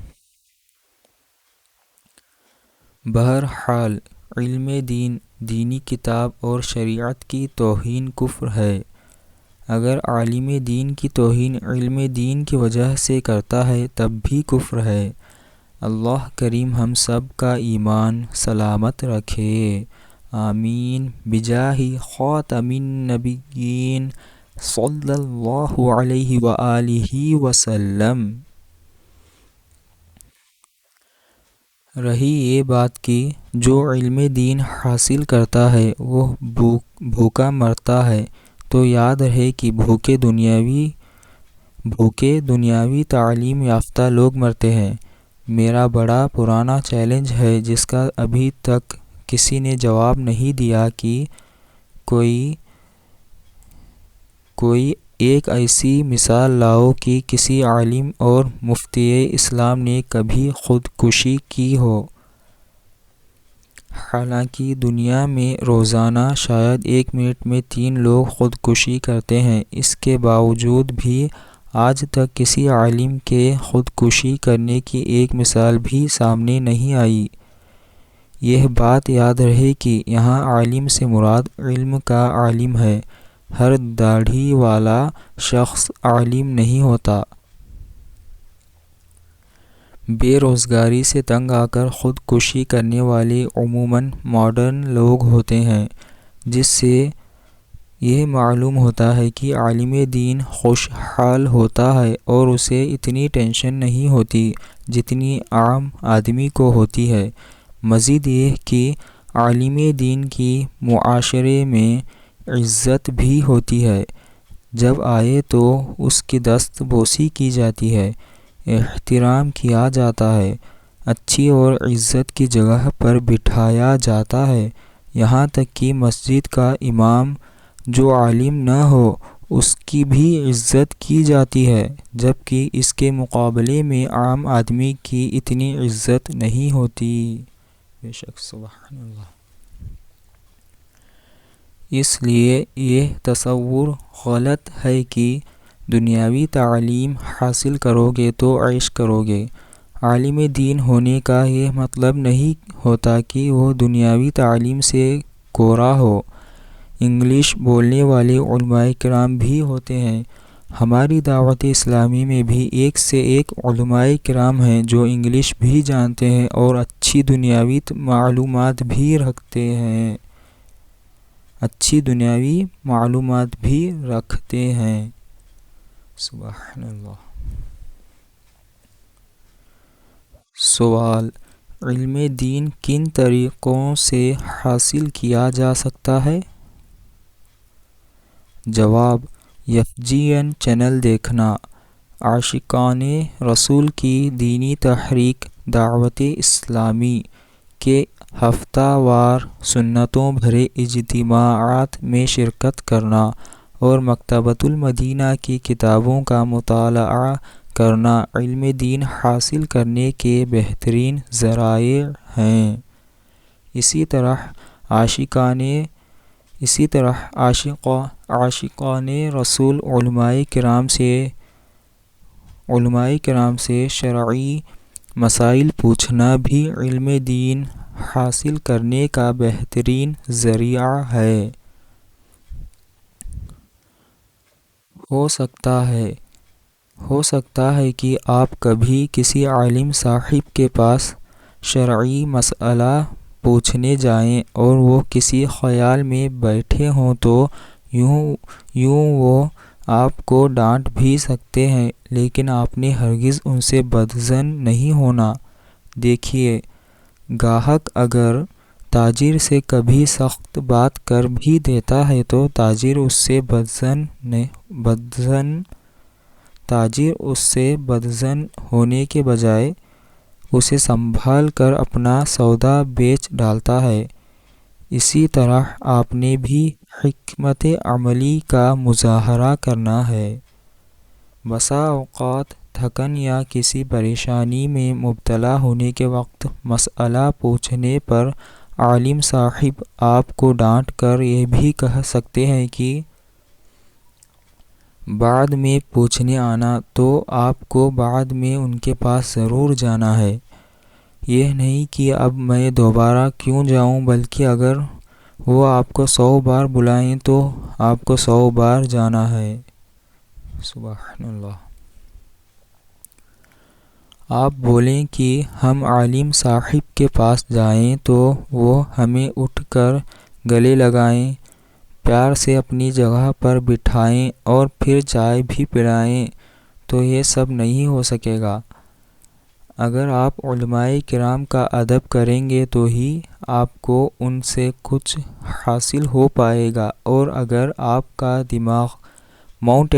بہرحال علم دین، دینی کتاب اور شریعت کی توہین کفر ہے۔ اگر عالم دین کی توہین علم دین کی وجہ سے کرتا ہے تب بھی کفر ہے۔ اللہ کریم ہم سب کا ایمان سلامت رکھے، آمین، بجاہ خاتم النبیین صلی اللہ علیہ وآلہ وسلم۔ رہی یہ بات کہ جو علم دین حاصل کرتا ہے وہ بھوکا مرتا ہے، تو یاد رہے کہ بھوکے دنیاوی تعلیم یافتہ لوگ مرتے ہیں۔ میرا بڑا پرانا چیلنج ہے جس کا ابھی تک کسی نے جواب نہیں دیا کہ کوئی ایک ایسی مثال لاؤ کہ کسی عالم اور مفتی اسلام نے کبھی خودکشی کی ہو۔ حالانکہ دنیا میں روزانہ شاید 1 منٹ میں 3 لوگ خودکشی کرتے ہیں، اس کے باوجود بھی آج تک کسی عالم کے خودکشی کرنے کی ایک مثال بھی سامنے نہیں آئی۔ یہ بات یاد رہے کہ یہاں عالم سے مراد علم کا عالم ہے، ہر داڑھی والا شخص عالم نہیں ہوتا۔ بے روزگاری سے تنگ آ کر خودکشی کرنے والے عموماً ماڈرن لوگ ہوتے ہیں، جس سے یہ معلوم ہوتا ہے کہ عالم دین خوشحال ہوتا ہے اور اسے اتنی ٹینشن نہیں ہوتی جتنی عام آدمی کو ہوتی ہے۔ مزید یہ کہ عالم دین کی معاشرے میں عزت بھی ہوتی ہے، جب آئے تو اس کی دست بوسی کی جاتی ہے، احترام کیا جاتا ہے، اچھی اور عزت کی جگہ پر بٹھایا جاتا ہے، یہاں تک کہ مسجد کا امام جو عالم نہ ہو اس کی بھی عزت کی جاتی ہے، جبکہ اس کے مقابلے میں عام آدمی کی اتنی عزت نہیں ہوتی۔ بے شک، سبحان اللہ۔ اس لیے یہ تصور غلط ہے کہ دنیاوی تعلیم حاصل کرو گے تو عیش کرو گے۔ عالم دین ہونے کا یہ مطلب نہیں ہوتا کہ وہ دنیاوی تعلیم سے کورا ہو۔ انگلش بولنے والے علماء کرام بھی ہوتے ہیں۔ ہماری دعوت اسلامی میں بھی ایک سے ایک علماء کرام ہیں جو انگلش بھی جانتے ہیں اور اچھی دنیاوی معلومات بھی رکھتے ہیں۔ سبحان اللہ۔ سوال: علم دین کن طریقوں سے حاصل کیا جا سکتا ہے؟ جواب: FGN چینل دیکھنا، عاشقان رسول کی دینی تحریک دعوت اسلامی کے ہفتہ وار سنتوں بھرے اجتماعات میں شرکت کرنا اور مکتبۃ المدینہ کی کتابوں کا مطالعہ کرنا علم دین حاصل کرنے کے بہترین ذرائع ہیں۔ اسی طرح عاشقان رسول علماء کرام سے شرعی مسائل پوچھنا بھی علم دین حاصل کرنے کا بہترین ذریعہ ہے۔ ہو سکتا ہے کہ آپ کبھی کسی عالم صاحب کے پاس شرعی مسئلہ پوچھنے جائیں اور وہ کسی خیال میں بیٹھے ہوں تو یوں وہ آپ کو ڈانٹ بھی سکتے ہیں، لیکن آپ نے ہرگز ان سے بدظن نہیں ہونا۔ دیکھیے، گاہک اگر تاجر سے کبھی سخت بات کر بھی دیتا ہے تو تاجر اس سے بدظن ہونے کے بجائے اسے سنبھال کر اپنا سودا بیچ ڈالتا ہے۔ اسی طرح آپ نے بھی حکمت عملی کا مظاہرہ کرنا ہے۔ بسا اوقات تھکن یا کسی پریشانی میں مبتلا ہونے کے وقت مسئلہ پوچھنے پر عالم صاحب آپ کو ڈانٹ کر یہ بھی کہہ سکتے ہیں کہ بعد میں پوچھنے آنا، تو آپ کو بعد میں ان کے پاس ضرور جانا ہے۔ یہ نہیں کہ اب میں دوبارہ کیوں جاؤں، بلکہ اگر وہ آپ کو 100 بار بلائیں تو آپ کو 100 بار جانا ہے۔ سبحان اللہ۔ آپ بولیں کہ ہم عالم صاحب کے پاس جائیں تو وہ ہمیں اٹھ کر گلے لگائیں، پیار سے اپنی جگہ پر بٹھائیں اور پھر چائے بھی پلائیں، تو یہ سب نہیں ہو سکے گا۔ اگر آپ علماء کرام کا ادب کریں گے تو ہی آپ کو ان سے کچھ حاصل ہو پائے گا، اور اگر آپ کا دماغ ماؤنٹ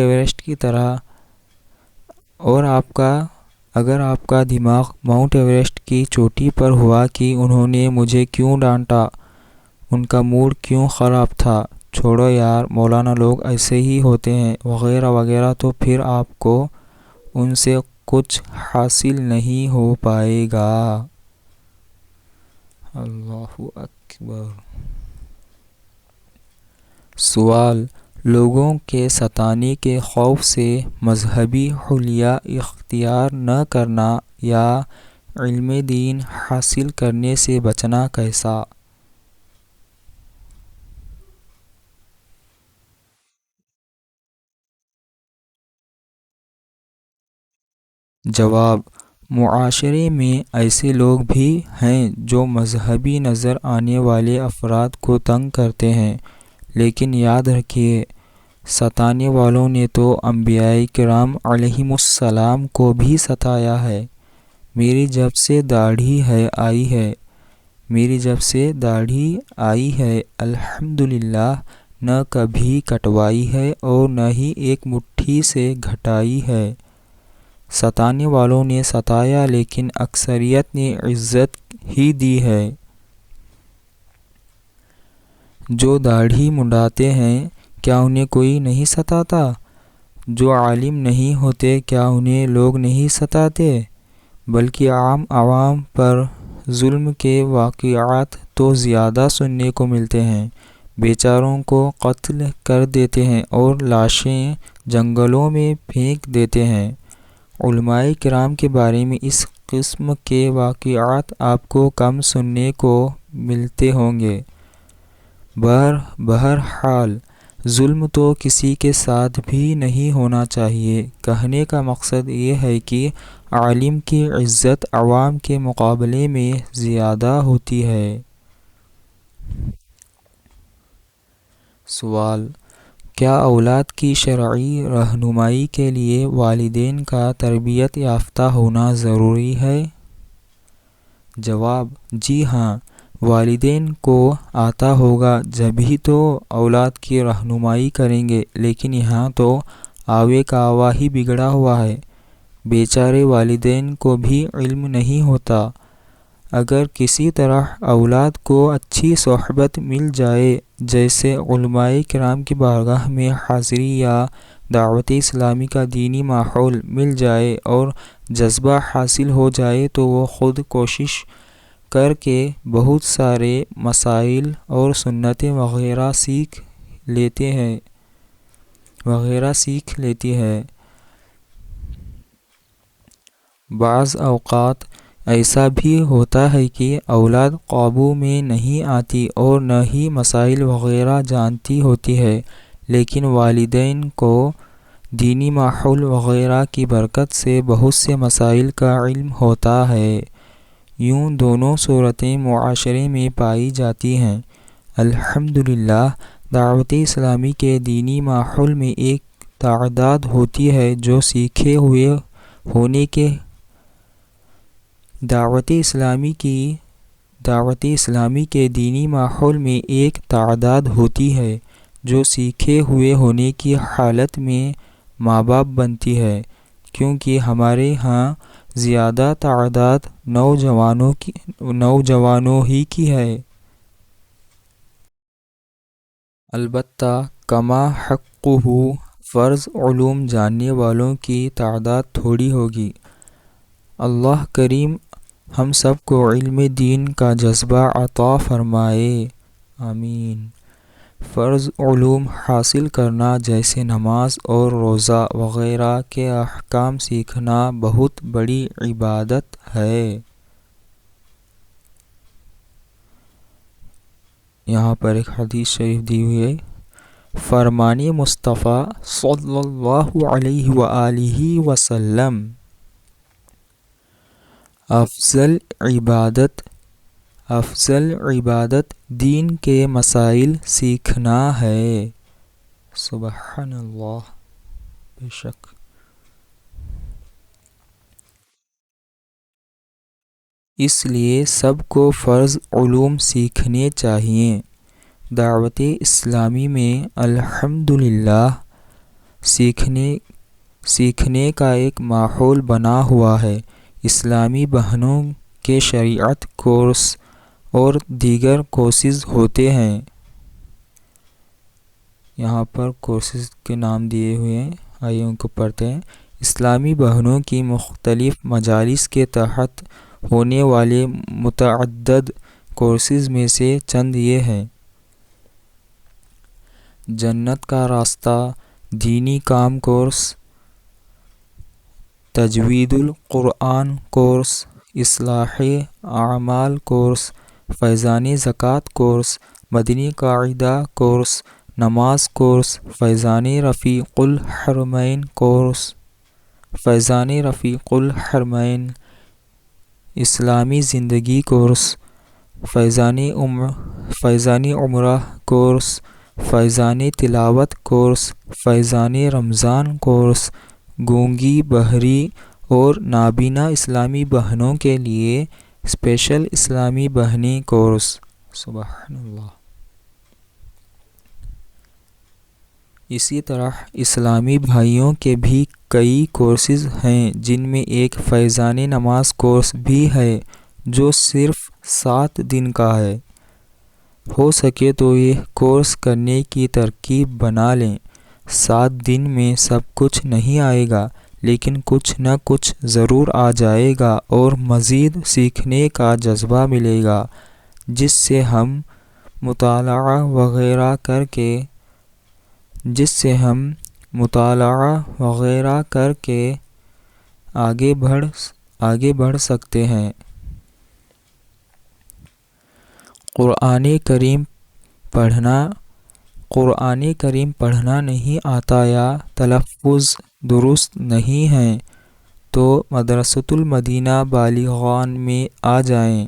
ایورسٹ کی چوٹی پر ہوا کہ انہوں نے مجھے کیوں ڈانٹا، ان کا موڈ کیوں خراب تھا، چھوڑو یار، مولانا لوگ ایسے ہی ہوتے ہیں، وغیرہ وغیرہ، تو پھر آپ کو ان سے کچھ حاصل نہیں ہو پائے گا۔ اللہ اکبر۔ سوال: لوگوں کے ستانے کے خوف سے مذہبی حلیہ اختیار نہ کرنا یا علم دین حاصل کرنے سے بچنا کیسا؟ جواب: معاشرے میں ایسے لوگ بھی ہیں جو مذہبی نظر آنے والے افراد کو تنگ کرتے ہیں، لیکن یاد رکھیے، ستانے والوں نے تو انبیاء کرام علیہم السلام کو بھی ستایا ہے۔ میری جب سے داڑھی آئی ہے الحمدللہ نہ کبھی کٹوائی ہے اور نہ ہی ایک مٹھی سے گھٹائی ہے۔ ستانے والوں نے ستایا لیکن اکثریت نے عزت ہی دی ہے۔ جو داڑھی منڈاتے ہیں کیا انہیں کوئی نہیں ستاتا؟ جو عالم نہیں ہوتے کیا انہیں لوگ نہیں ستاتے؟ بلکہ عام عوام پر ظلم کے واقعات تو زیادہ سننے کو ملتے ہیں۔ بیچاروں کو قتل کر دیتے ہیں اور لاشیں جنگلوں میں پھینک دیتے ہیں۔ علماء کرام کے بارے میں اس قسم کے واقعات آپ کو کم سننے کو ملتے ہوں گے۔ بہرحال ظلم تو کسی کے ساتھ بھی نہیں ہونا چاہیے۔ کہنے کا مقصد یہ ہے کہ عالم کی عزت عوام کے مقابلے میں زیادہ ہوتی ہے۔ سوال: کیا اولاد کی شرعی رہنمائی کے لیے والدین کا تربیت یافتہ ہونا ضروری ہے؟ جواب: جی ہاں، والدین کو آتا ہوگا جبھی تو اولاد کی رہنمائی کریں گے، لیکن یہاں تو آوے کا آوا ہی بگڑا ہوا ہے۔ بیچارے والدین کو بھی علم نہیں ہوتا۔ اگر کسی طرح اولاد کو اچھی صحبت مل جائے، جیسے علماء کرام کی بارگاہ میں حاضری یا دعوت اسلامی کا دینی ماحول مل جائے اور جذبہ حاصل ہو جائے، تو وہ خود کوشش کر کے بہت سارے مسائل اور سنتیں وغیرہ سیکھ لیتی ہے۔ بعض اوقات ایسا بھی ہوتا ہے کہ اولاد قابو میں نہیں آتی اور نہ ہی مسائل وغیرہ جانتی ہوتی ہے، لیکن والدین کو دینی ماحول وغیرہ کی برکت سے بہت سے مسائل کا علم ہوتا ہے۔ یوں دونوں صورتیں معاشرے میں پائی جاتی ہیں۔ الحمدللہ دعوت اسلامی کے دینی ماحول میں ایک تعداد ہوتی ہے جو سیکھے ہوئے دعوت اسلامی کے دینی ماحول میں ایک تعداد ہوتی ہے جو سیکھے ہوئے ہونے کی حالت میں ماں باپ بنتی ہے، کیونکہ ہمارے ہاں زیادہ تعداد نوجوانوں ہی کی ہے۔ البتہ کما حقہ فرض علوم جاننے والوں کی تعداد تھوڑی ہوگی۔ اللہ کریم ہم سب کو علم دین کا جذبہ عطا فرمائے، آمین۔ فرض علوم حاصل کرنا جیسے نماز اور روزہ وغیرہ کے احکام سیکھنا بہت بڑی عبادت ہے۔ یہاں پر ایک حدیث شریف دی ہوئی ہے، فرمان مصطفیٰ صلی اللہ علیہ وآلہ وسلم، افضل عبادت دین کے مسائل سیکھنا ہے۔ سبحان اللہ، بے شک۔ اس لیے سب کو فرض علوم سیکھنے چاہیے۔ دعوت اسلامی میں الحمدللہ سیکھنے کا ایک ماحول بنا ہوا ہے۔ اسلامی بہنوں کے شریعت کورس اور دیگر کورسز ہوتے ہیں۔ یہاں پر کورسز کے نام دیے ہوئے ہیں، آئیے ان کو پڑھتے ہیں۔ اسلامی بہنوں کی مختلف مجالس کے تحت ہونے والے متعدد کورسز میں سے چند یہ ہیں: جنت کا راستہ دینی کام کورس، تجوید القرآن کورس، اصلاح اعمال کورس، فیضان زکوٰۃ کورس، مدنی قاعدہ کورس، نماز کورس، فیضان رفیق الحرمین کورس، اسلامی زندگی کورس، فیضان عمرہ کورس، فیضان تلاوت کورس، فیضان رمضان کورس، گونگی، بہری اور نابینا اسلامی بہنوں کے لیے اسپیشل اسلامی بہنی کورس۔ سبحان اللہ۔ اسی طرح اسلامی بھائیوں کے بھی کئی کورسز ہیں، جن میں ایک فیضان نماز کورس بھی ہے جو صرف 7 دن کا ہے۔ ہو سکے تو یہ کورس کرنے کی ترکیب بنا لیں۔ 7 دن میں سب کچھ نہیں آئے گا، لیکن کچھ نہ کچھ ضرور آ جائے گا اور مزید سیکھنے کا جذبہ ملے گا، جس سے ہم مطالعہ وغیرہ کر کے آگے بڑھ سکتے ہیں۔ قرآن کریم پڑھنا نہیں آتا یا تلفظ درست نہیں ہے تو مدرسۃ المدینہ بالغان میں آ جائیں۔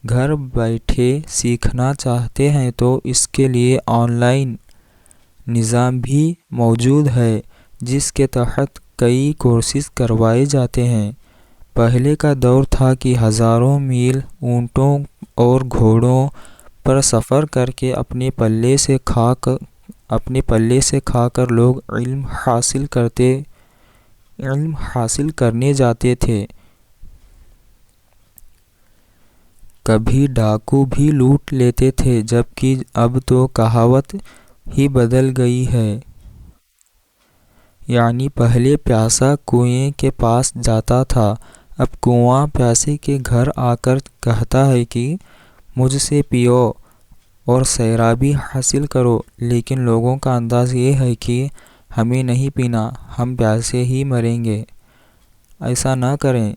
گھر بیٹھے سیکھنا چاہتے ہیں تو اس کے لیے آن لائن نظام بھی موجود ہے، جس کے تحت کئی کورسز کروائے جاتے ہیں۔ پہلے کا دور تھا کہ ہزاروں میل اونٹوں اور گھوڑوں پر سفر کر کے اپنے پلے سے کھا کر لوگ علم حاصل کرنے جاتے تھے۔ کبھی ڈاکو بھی لوٹ لیتے تھے، جبکہ اب تو کہاوت ہی بدل گئی ہے۔ یعنی پہلے پیاسا کنویں کے پاس جاتا تھا، اب کنواں پیاسے کے گھر آ کر کہتا ہے کہ مجھ سے پیو اور سیرابی حاصل کرو۔ لیکن لوگوں کا انداز یہ ہے کہ ہمیں نہیں پینا، ہم پیاسے ہی مریں گے۔ ایسا نہ کریں۔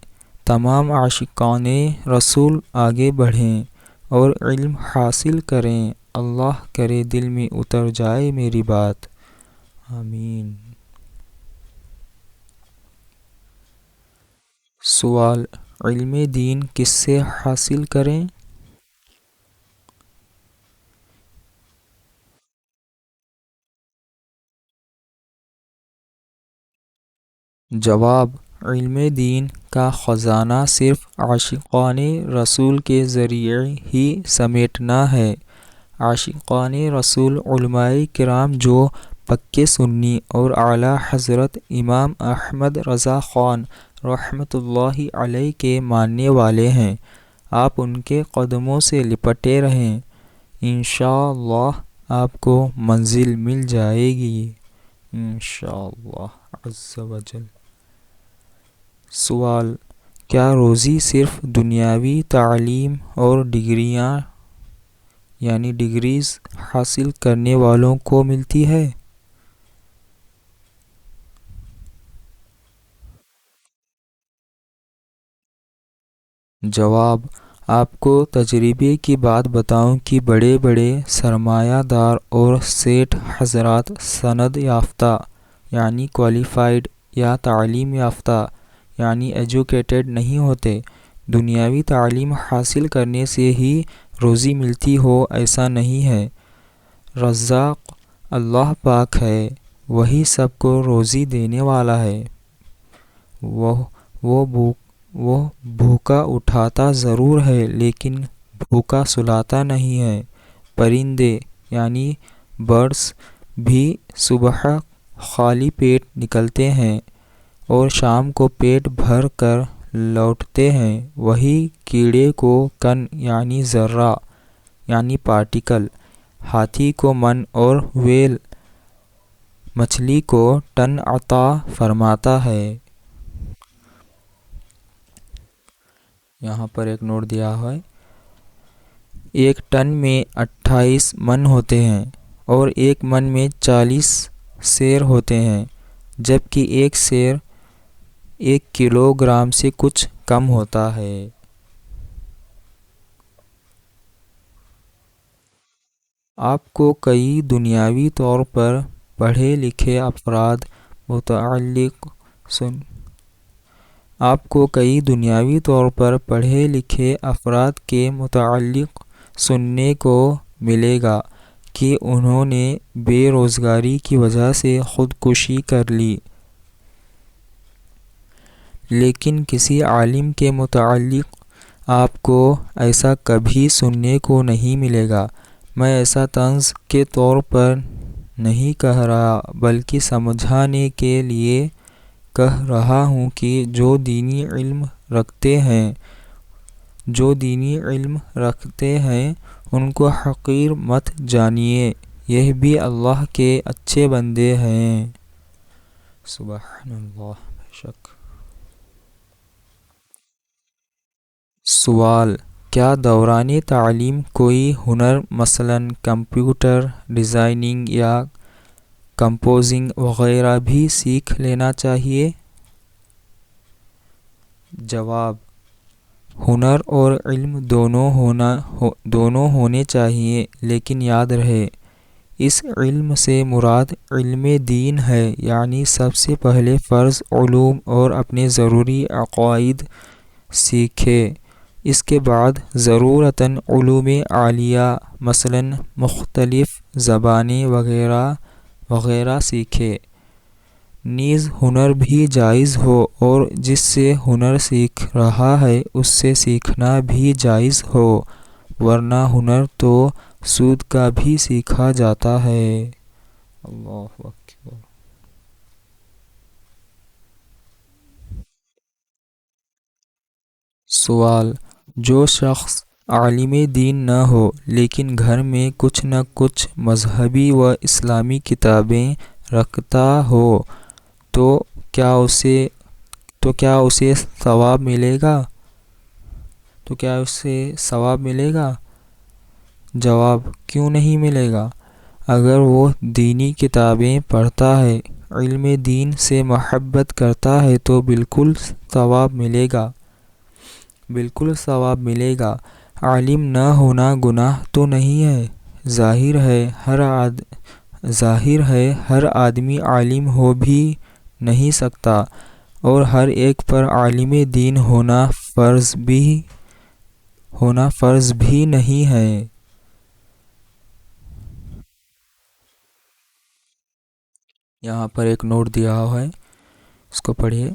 تمام عاشقان رسول آگے بڑھیں اور علم حاصل کریں۔ اللہ کرے دل میں اتر جائے میری بات۔ آمین۔ سوال: علم دین کس سے حاصل کریں؟ جواب: علم دین کا خزانہ صرف عاشقان رسول کے ذریعے ہی سمیٹنا ہے۔ عاشقان رسول علماء کرام جو پکے سنی اور اعلیٰ حضرت امام احمد رضا خان رحمۃ اللہ علیہ کے ماننے والے ہیں، آپ ان کے قدموں سے لپٹے رہیں، انشاءاللہ آپ کو منزل مل جائے گی، انشاءاللہ عز و جل۔ سوال: کیا روزی صرف دنیاوی تعلیم اور ڈگریز حاصل کرنے والوں کو ملتی ہے؟ جواب: آپ کو تجربے کی بات بتاؤں کہ بڑے بڑے سرمایہ دار اور سیٹھ حضرات سند یافتہ یعنی کوالیفائڈ یا تعلیم یافتہ یعنی ایجوکیٹڈ نہیں ہوتے۔ دنیاوی تعلیم حاصل کرنے سے ہی روزی ملتی ہو ایسا نہیں ہے۔ رزاق اللہ پاک ہے، وہی سب کو روزی دینے والا ہے۔ وہ بھوکا اٹھاتا ضرور ہے لیکن بھوکا سلاتا نہیں ہے۔ پرندے یعنی برڈز بھی صبح خالی پیٹ نکلتے ہیں اور شام کو پیٹ بھر کر لوٹتے ہیں، وہی کیڑے کو کن یعنی ذرہ یعنی پارٹیکل، ہاتھی کو من اور ویل مچھلی کو ٹن عطا فرماتا ہے۔ یہاں پر ایک نوٹ دیا ہے، ایک ٹن میں 28 من ہوتے ہیں اور ایک من میں 40 سیر ہوتے ہیں، جبکہ ایک سیر 1 کلو گرام سے کچھ کم ہوتا ہے۔ آپ کو کئی دنیاوی طور پر پڑھے لکھے افراد کے متعلق سننے کو ملے گا کہ انہوں نے بے روزگاری کی وجہ سے خودکشی کر لی، لیکن کسی عالم کے متعلق آپ کو ایسا کبھی سننے کو نہیں ملے گا۔ میں ایسا طنز کے طور پر نہیں کہہ رہا بلکہ سمجھانے کے لیے کہہ رہا ہوں کہ جو دینی علم رکھتے ہیں ان کو حقیر مت جانیے، یہ بھی اللہ کے اچھے بندے ہیں۔ سبحان اللہ، بے شک۔ سوال: کیا دوران تعلیم کوئی ہنر مثلاً کمپیوٹر ڈیزائننگ یا کمپوزنگ وغیرہ بھی سیکھ لینا چاہیے؟ جواب: ہنر اور علم دونوں ہونے چاہیے، لیکن یاد رہے اس علم سے مراد علم دین ہے، یعنی سب سے پہلے فرض علوم اور اپنے ضروری عقائد سیکھے، اس کے بعد ضرورتاً علوم عالیہ مثلاً مختلف زبانیں وغیرہ وغیرہ سیکھے۔ نیز ہنر بھی جائز ہو اور جس سے ہنر سیکھ رہا ہے اس سے سیکھنا بھی جائز ہو، ورنہ ہنر تو سود کا بھی سیکھا جاتا ہے۔ اللہ اکبر۔ سوال: جو شخص عالم دین نہ ہو لیکن گھر میں کچھ نہ کچھ مذہبی و اسلامی کتابیں رکھتا ہو تو کیا اسے ثواب ملے گا؟ جواب: کیوں نہیں ملے گا؟ اگر وہ دینی کتابیں پڑھتا ہے، علم دین سے محبت کرتا ہے تو بالکل ثواب ملے گا۔ عالم نہ ہونا گناہ تو نہیں ہے۔ ظاہر ہے ہر آدمی عالم ہو بھی نہیں سکتا اور ہر ایک پر عالم دین ہونا فرض بھی نہیں ہے۔ یہاں پر ایک نوٹ دیا ہوا ہے، اس کو پڑھیے۔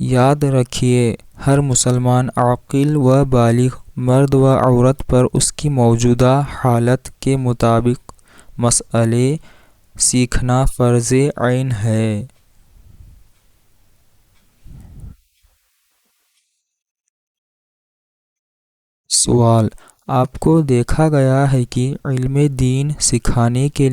یاد رکھیے ہر مسلمان عاقل و بالغ مرد و عورت پر اس کی موجودہ حالت کے مطابق مسئلے سیکھنا فرض عین ہے۔ سوال: آپ کو دیکھا گیا ہے کہ علم دین سکھانے کے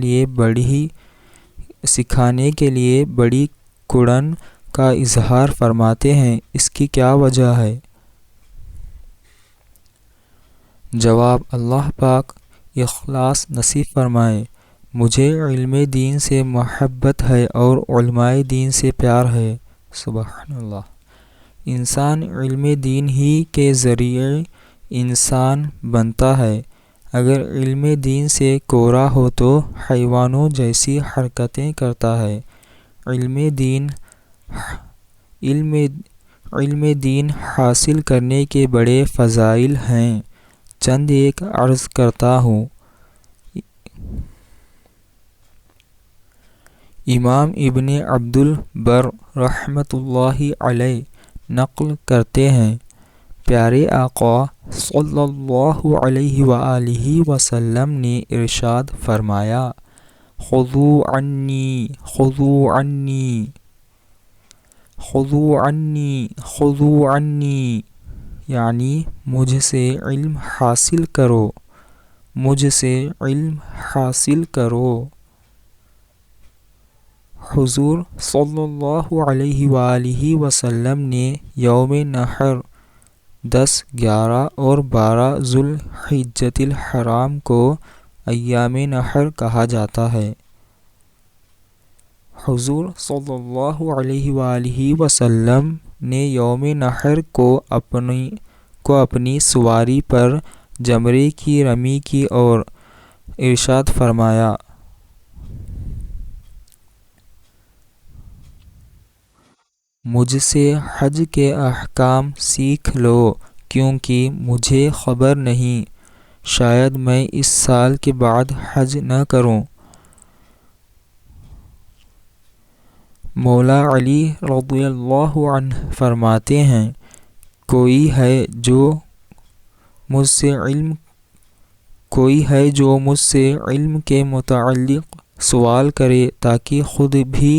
لیے بڑی کڑن کا اظہار فرماتے ہیں، اس کی کیا وجہ ہے؟ جواب: اللہ پاک اخلاص نصیب فرمائے۔ مجھے علم دین سے محبت ہے اور علماء دین سے پیار ہے۔ سبحان اللہ۔ انسان علم دین ہی کے ذریعے انسان بنتا ہے۔ اگر علم دین سے کورا ہو تو حیوانوں جیسی حرکتیں کرتا ہے۔ علم دین حاصل کرنے کے بڑے فضائل ہیں، چند ایک عرض کرتا ہوں۔ امام ابن عبد البر رحمۃ اللہ علیہ نقل کرتے ہیں، پیارے آقا صلی اللہ علیہ وآلہ وسلم نے ارشاد فرمایا، خذوا عنی خذوا عنی خذوا عنی خذوا عنی، یعنی مجھ سے علم حاصل کرو، مجھ سے علم حاصل کرو۔ حضور صلی اللہ علیہ وآلہ وسلم نے یوم نحر 10، 11 اور 12 ذوالحجۃ الحرام کو ایام نحر کہا جاتا ہے۔ حضور صلی اللہ علیہ وآلہ وسلم نے یوم نحر کو اپنی سواری پر جمرے کی رمی کی اور ارشاد فرمایا، مجھ سے حج کے احکام سیکھ لو، کیونکہ مجھے خبر نہیں، شاید میں اس سال کے بعد حج نہ کروں۔ مولا علی رضی اللہ عنہ فرماتے ہیں، کوئی ہے جو مجھ سے علم کے متعلق سوال کرے تاکہ خود بھی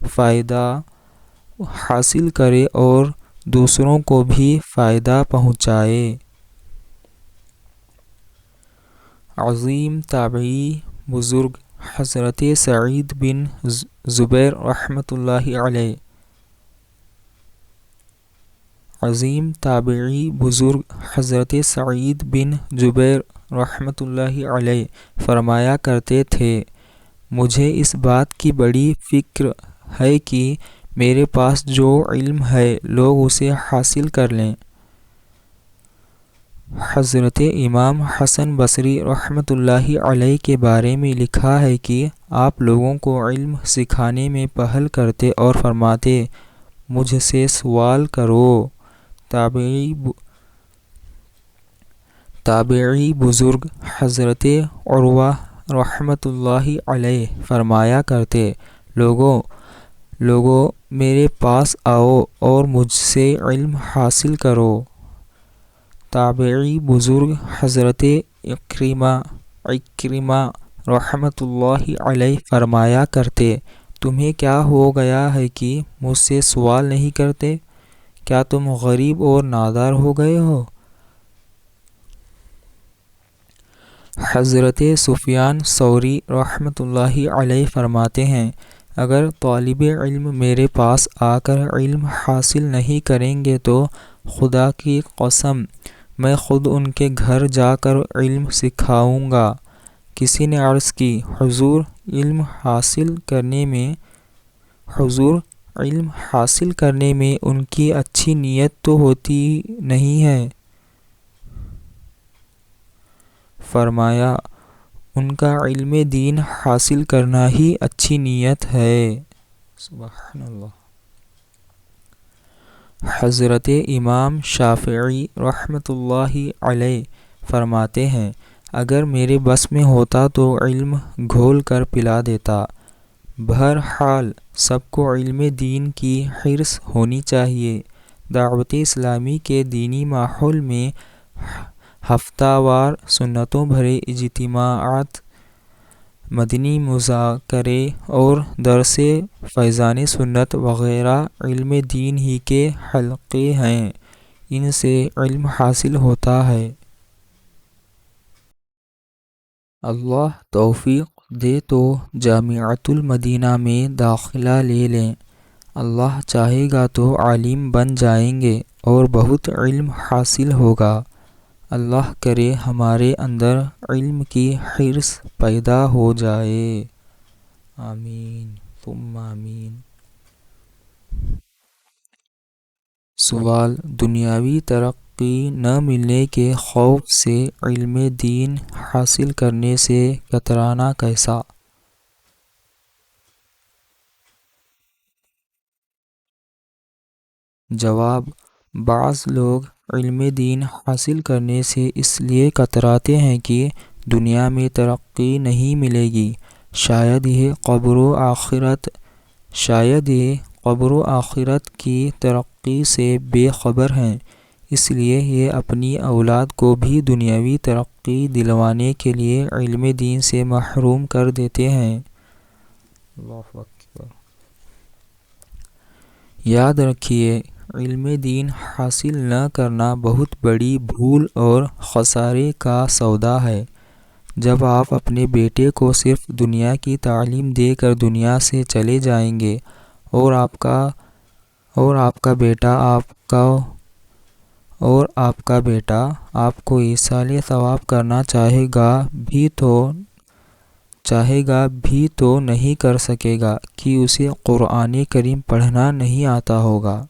فائدہ حاصل کرے اور دوسروں کو بھی فائدہ پہنچائے۔ عظیم تابعی بزرگ حضرت سعید بن جبیر رحمۃ اللہ علیہ عظیم تابعی بزرگ حضرت سعید بن جبیر رحمۃ اللہ علیہ فرمایا کرتے تھے، مجھے اس بات کی بڑی فکر ہے کہ میرے پاس جو علم ہے لوگ اسے حاصل کر لیں۔ حضرت امام حسن بصری رحمۃ اللہ علیہ کے بارے میں لکھا ہے کہ آپ لوگوں کو علم سکھانے میں پہل کرتے اور فرماتے، مجھ سے سوال کرو۔ تابعی بزرگ حضرت عروہ رحمۃ اللہ علیہ فرمایا کرتے، لوگوں میرے پاس آؤ اور مجھ سے علم حاصل کرو۔ تابعی بزرگ حضرت اکرمہ رحمۃ اللہ علیہ فرمایا کرتے، تمہیں کیا ہو گیا ہے کہ مجھ سے سوال نہیں کرتے؟ کیا تم غریب اور نادار ہو گئے ہو؟ حضرت سفیان ثوری رحمۃ اللہ علیہ فرماتے ہیں، اگر طالب علم میرے پاس آ کر علم حاصل نہیں کریں گے تو خدا کی قسم میں خود ان کے گھر جا کر علم سکھاؤں گا۔ کسی نے عرض کی، حضور علم حاصل کرنے میں ان کی اچھی نیت تو ہوتی نہیں ہے؟ فرمایا، ان کا علم دین حاصل کرنا ہی اچھی نیت ہے۔ سبحان اللہ۔ حضرت امام شافعی رحمۃ اللہ علیہ فرماتے ہیں، اگر میرے بس میں ہوتا تو علم گھول کر پلا دیتا۔ بہرحال سب کو علم دین کی حرص ہونی چاہیے۔ دعوت اسلامی کے دینی ماحول میں ہفتہ وار سنتوں بھرے اجتماعات، مدنی مذاکرے اور درس فیضان سنت وغیرہ علم دین ہی کے حلقے ہیں، ان سے علم حاصل ہوتا ہے۔ اللہ توفیق دے تو جامعۃ المدینہ میں داخلہ لے لیں۔ اللہ چاہے گا تو عالم بن جائیں گے اور بہت علم حاصل ہوگا۔ اللہ کرے ہمارے اندر علم کی حرص پیدا ہو جائے۔ آمین ثم آمین۔ سوال، دنیاوی ترقی نہ ملنے کے خوف سے علم دین حاصل کرنے سے کترانا کیسا؟ جواب، بعض لوگ علم دین حاصل کرنے سے اس لیے کتراتے ہیں کہ دنیا میں ترقی نہیں ملے گی، شاید یہ قبر و آخرت کی ترقی سے بے خبر ہیں، اس لیے یہ اپنی اولاد کو بھی دنیاوی ترقی دلوانے کے لیے علم دین سے محروم کر دیتے ہیں۔ اللہ اکبر۔ یاد رکھیے، علم دین حاصل نہ کرنا بہت بڑی بھول اور خسارے کا سودا ہے۔ جب آپ اپنے بیٹے کو صرف دنیا کی تعلیم دے کر دنیا سے چلے جائیں گے اور آپ کا بیٹا آپ کو ایصال ثواب کرنا چاہے گا بھی تو نہیں کر سکے گا کہ اسے قرآن کریم پڑھنا نہیں آتا ہوگا۔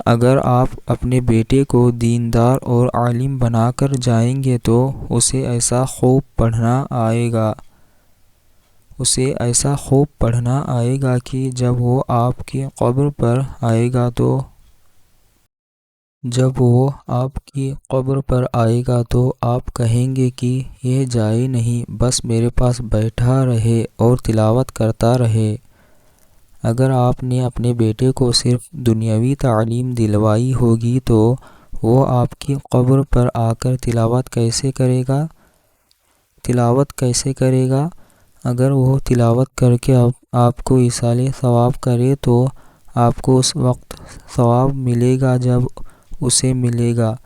اگر آپ اپنے بیٹے کو دیندار اور عالم بنا کر جائیں گے تو اسے ایسا خوب پڑھنا آئے گا کہ جب وہ آپ کی قبر پر آئے گا تو آپ کہیں گے کہ یہ جائے نہیں، بس میرے پاس بیٹھا رہے اور تلاوت کرتا رہے۔ اگر آپ نے اپنے بیٹے کو صرف دنیاوی تعلیم دلوائی ہوگی تو وہ آپ کی قبر پر آ کر تلاوت کیسے کرے گا؟ اگر وہ تلاوت کر کے آپ کو ایصال ثواب کرے تو آپ کو اس وقت ثواب ملے گا جب اسے ملے گا،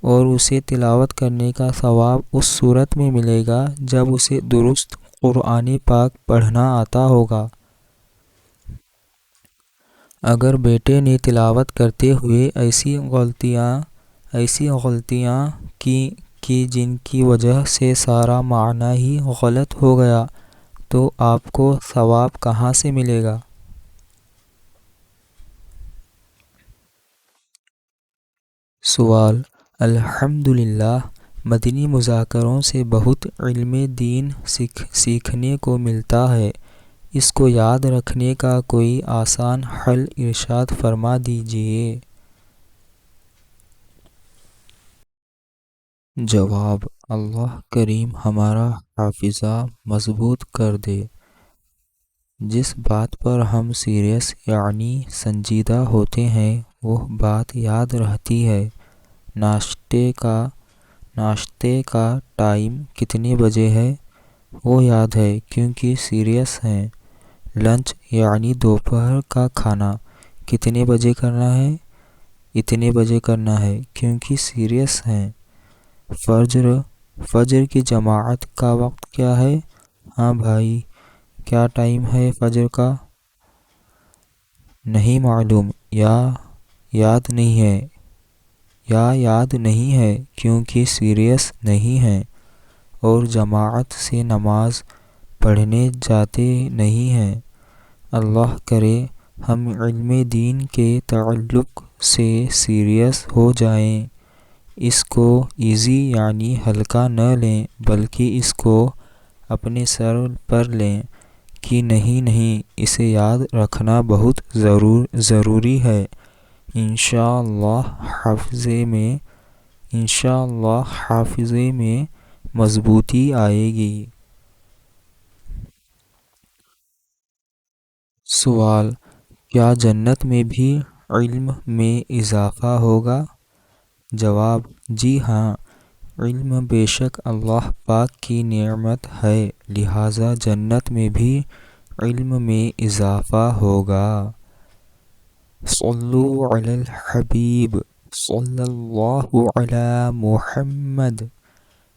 اور اسے تلاوت کرنے کا ثواب اس صورت میں ملے گا جب اسے درست قرآن پاک پڑھنا آتا ہوگا۔ اگر بیٹے نے تلاوت کرتے ہوئے ایسی غلطیاں کی جن کی وجہ سے سارا معنی ہی غلط ہو گیا تو آپ کو ثواب کہاں سے ملے گا؟ سوال: الحمدللہ، مدنی مذاکروں سے بہت علم دین سیکھنے کو ملتا ہے، اس کو یاد رکھنے کا کوئی آسان حل ارشاد فرما دیجئے۔ جواب: اللہ کریم ہمارا حافظہ مضبوط کر دے۔ جس بات پر ہم سیریس یعنی سنجیدہ ہوتے ہیں وہ بات یاد رہتی ہے۔ ناشتے کا ٹائم کتنے بجے ہے وہ یاد ہے کیونکہ سیریس ہیں۔ لنچ یعنی دوپہر کا کھانا کتنے بجے کرنا ہے؟ اتنے بجے کرنا ہے کیونکہ سیریس ہیں۔ فجر کی جماعت کا وقت کیا ہے؟ ہاں بھائی، کیا ٹائم ہے فجر کا؟ نہیں معلوم یا یاد نہیں ہے کیونکہ سیریس نہیں ہیں اور جماعت سے نماز پڑھنے جاتے نہیں ہیں۔ اللہ کرے ہم علم دین کے تعلق سے سیریس ہو جائیں، اس کو ایزی یعنی ہلکا نہ لیں بلکہ اس کو اپنے سر پر لیں کہ نہیں اسے یاد رکھنا بہت ضروری ہے۔ انشاءاللہ حافظے میں مضبوطی آئے گی۔ سوال: کیا جنت میں بھی علم میں اضافہ ہوگا؟ جواب: جی ہاں، علم بے شک اللہ پاک کی نعمت ہے، لہٰذا جنت میں بھی علم میں اضافہ ہوگا۔ صلو علی الحبیب صلی اللہ علی محمد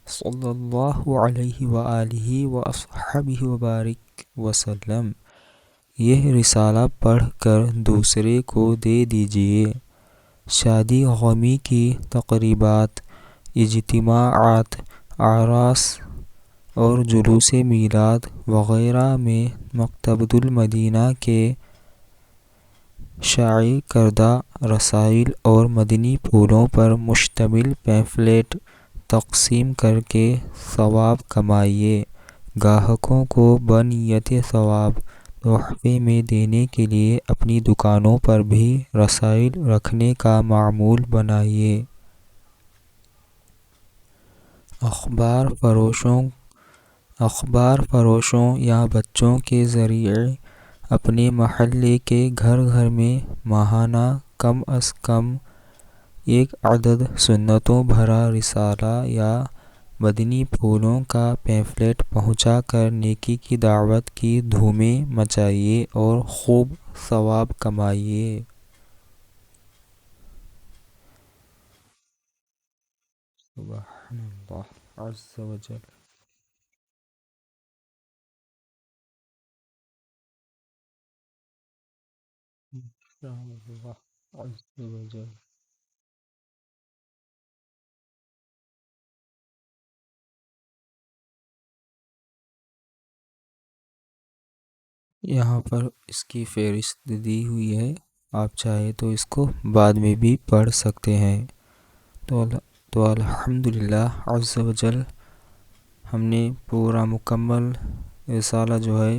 صلی اللہ علیہ وآلہ وصحبہ وبارک وسلم۔ یہ رسالہ پڑھ کر دوسرے کو دے دیجئے۔ شادی غمی کی تقریبات، اجتماعات، اعراس اور جلوس میلاد وغیرہ میں مکتبۃ المدینہ کے شائع کردہ رسائل اور مدنی پھولوں پر مشتمل پمفلٹ تقسیم کر کے ثواب کمائیے۔ گاہکوں کو بنیت ثواب تحفے میں دینے کے لیے اپنی دکانوں پر بھی رسائل رکھنے کا معمول بنائیے۔ اخبار فروشوں یا بچوں کے ذریعے اپنے محلے کے گھر میں ماہانہ کم از کم ایک عدد سنتوں بھرا رسالہ یا مدنی پھولوں کا پمفلٹ پہنچا کر نیکی کی دعوت کی دھومیں مچائیے اور خوب ثواب کمائیے۔ سبحان اللہ عز و جل۔ انشاءاللہ عز و جل۔ یہاں پر اس کی فہرست دی ہوئی ہے، آپ چاہے تو اس کو بعد میں بھی پڑھ سکتے ہیں۔ تو الحمدللہ عز و جل ہم نے پورا مکمل رسالہ جو ہے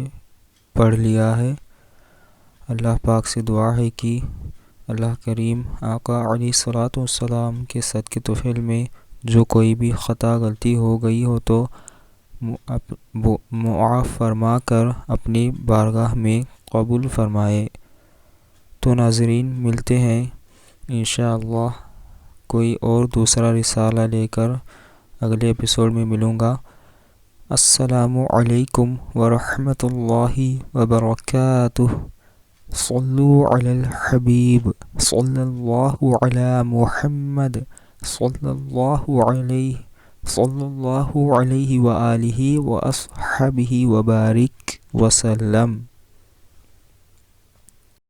پڑھ لیا ہے۔ اللہ پاک سے دعا ہے کہ اللہ کریم آقا علیہ الصلوۃ والسلام کے صدقے طفیل میں جو کوئی بھی خطا غلطی ہو گئی ہو تو معاف فرما کر اپنی بارگاہ میں قبول فرمائے۔ تو ناظرین، ملتے ہیں انشاءاللہ کوئی اور دوسرا رسالہ لے کر اگلے ایپیسوڈ میں ملوں گا۔ السلام علیکم ورحمۃ اللہ وبرکاتہ۔ صلو علی الحبیب صلی اللہ علی محمد صلی اللہ علیہ وآلہ وصحبہ وبارک وسلم۔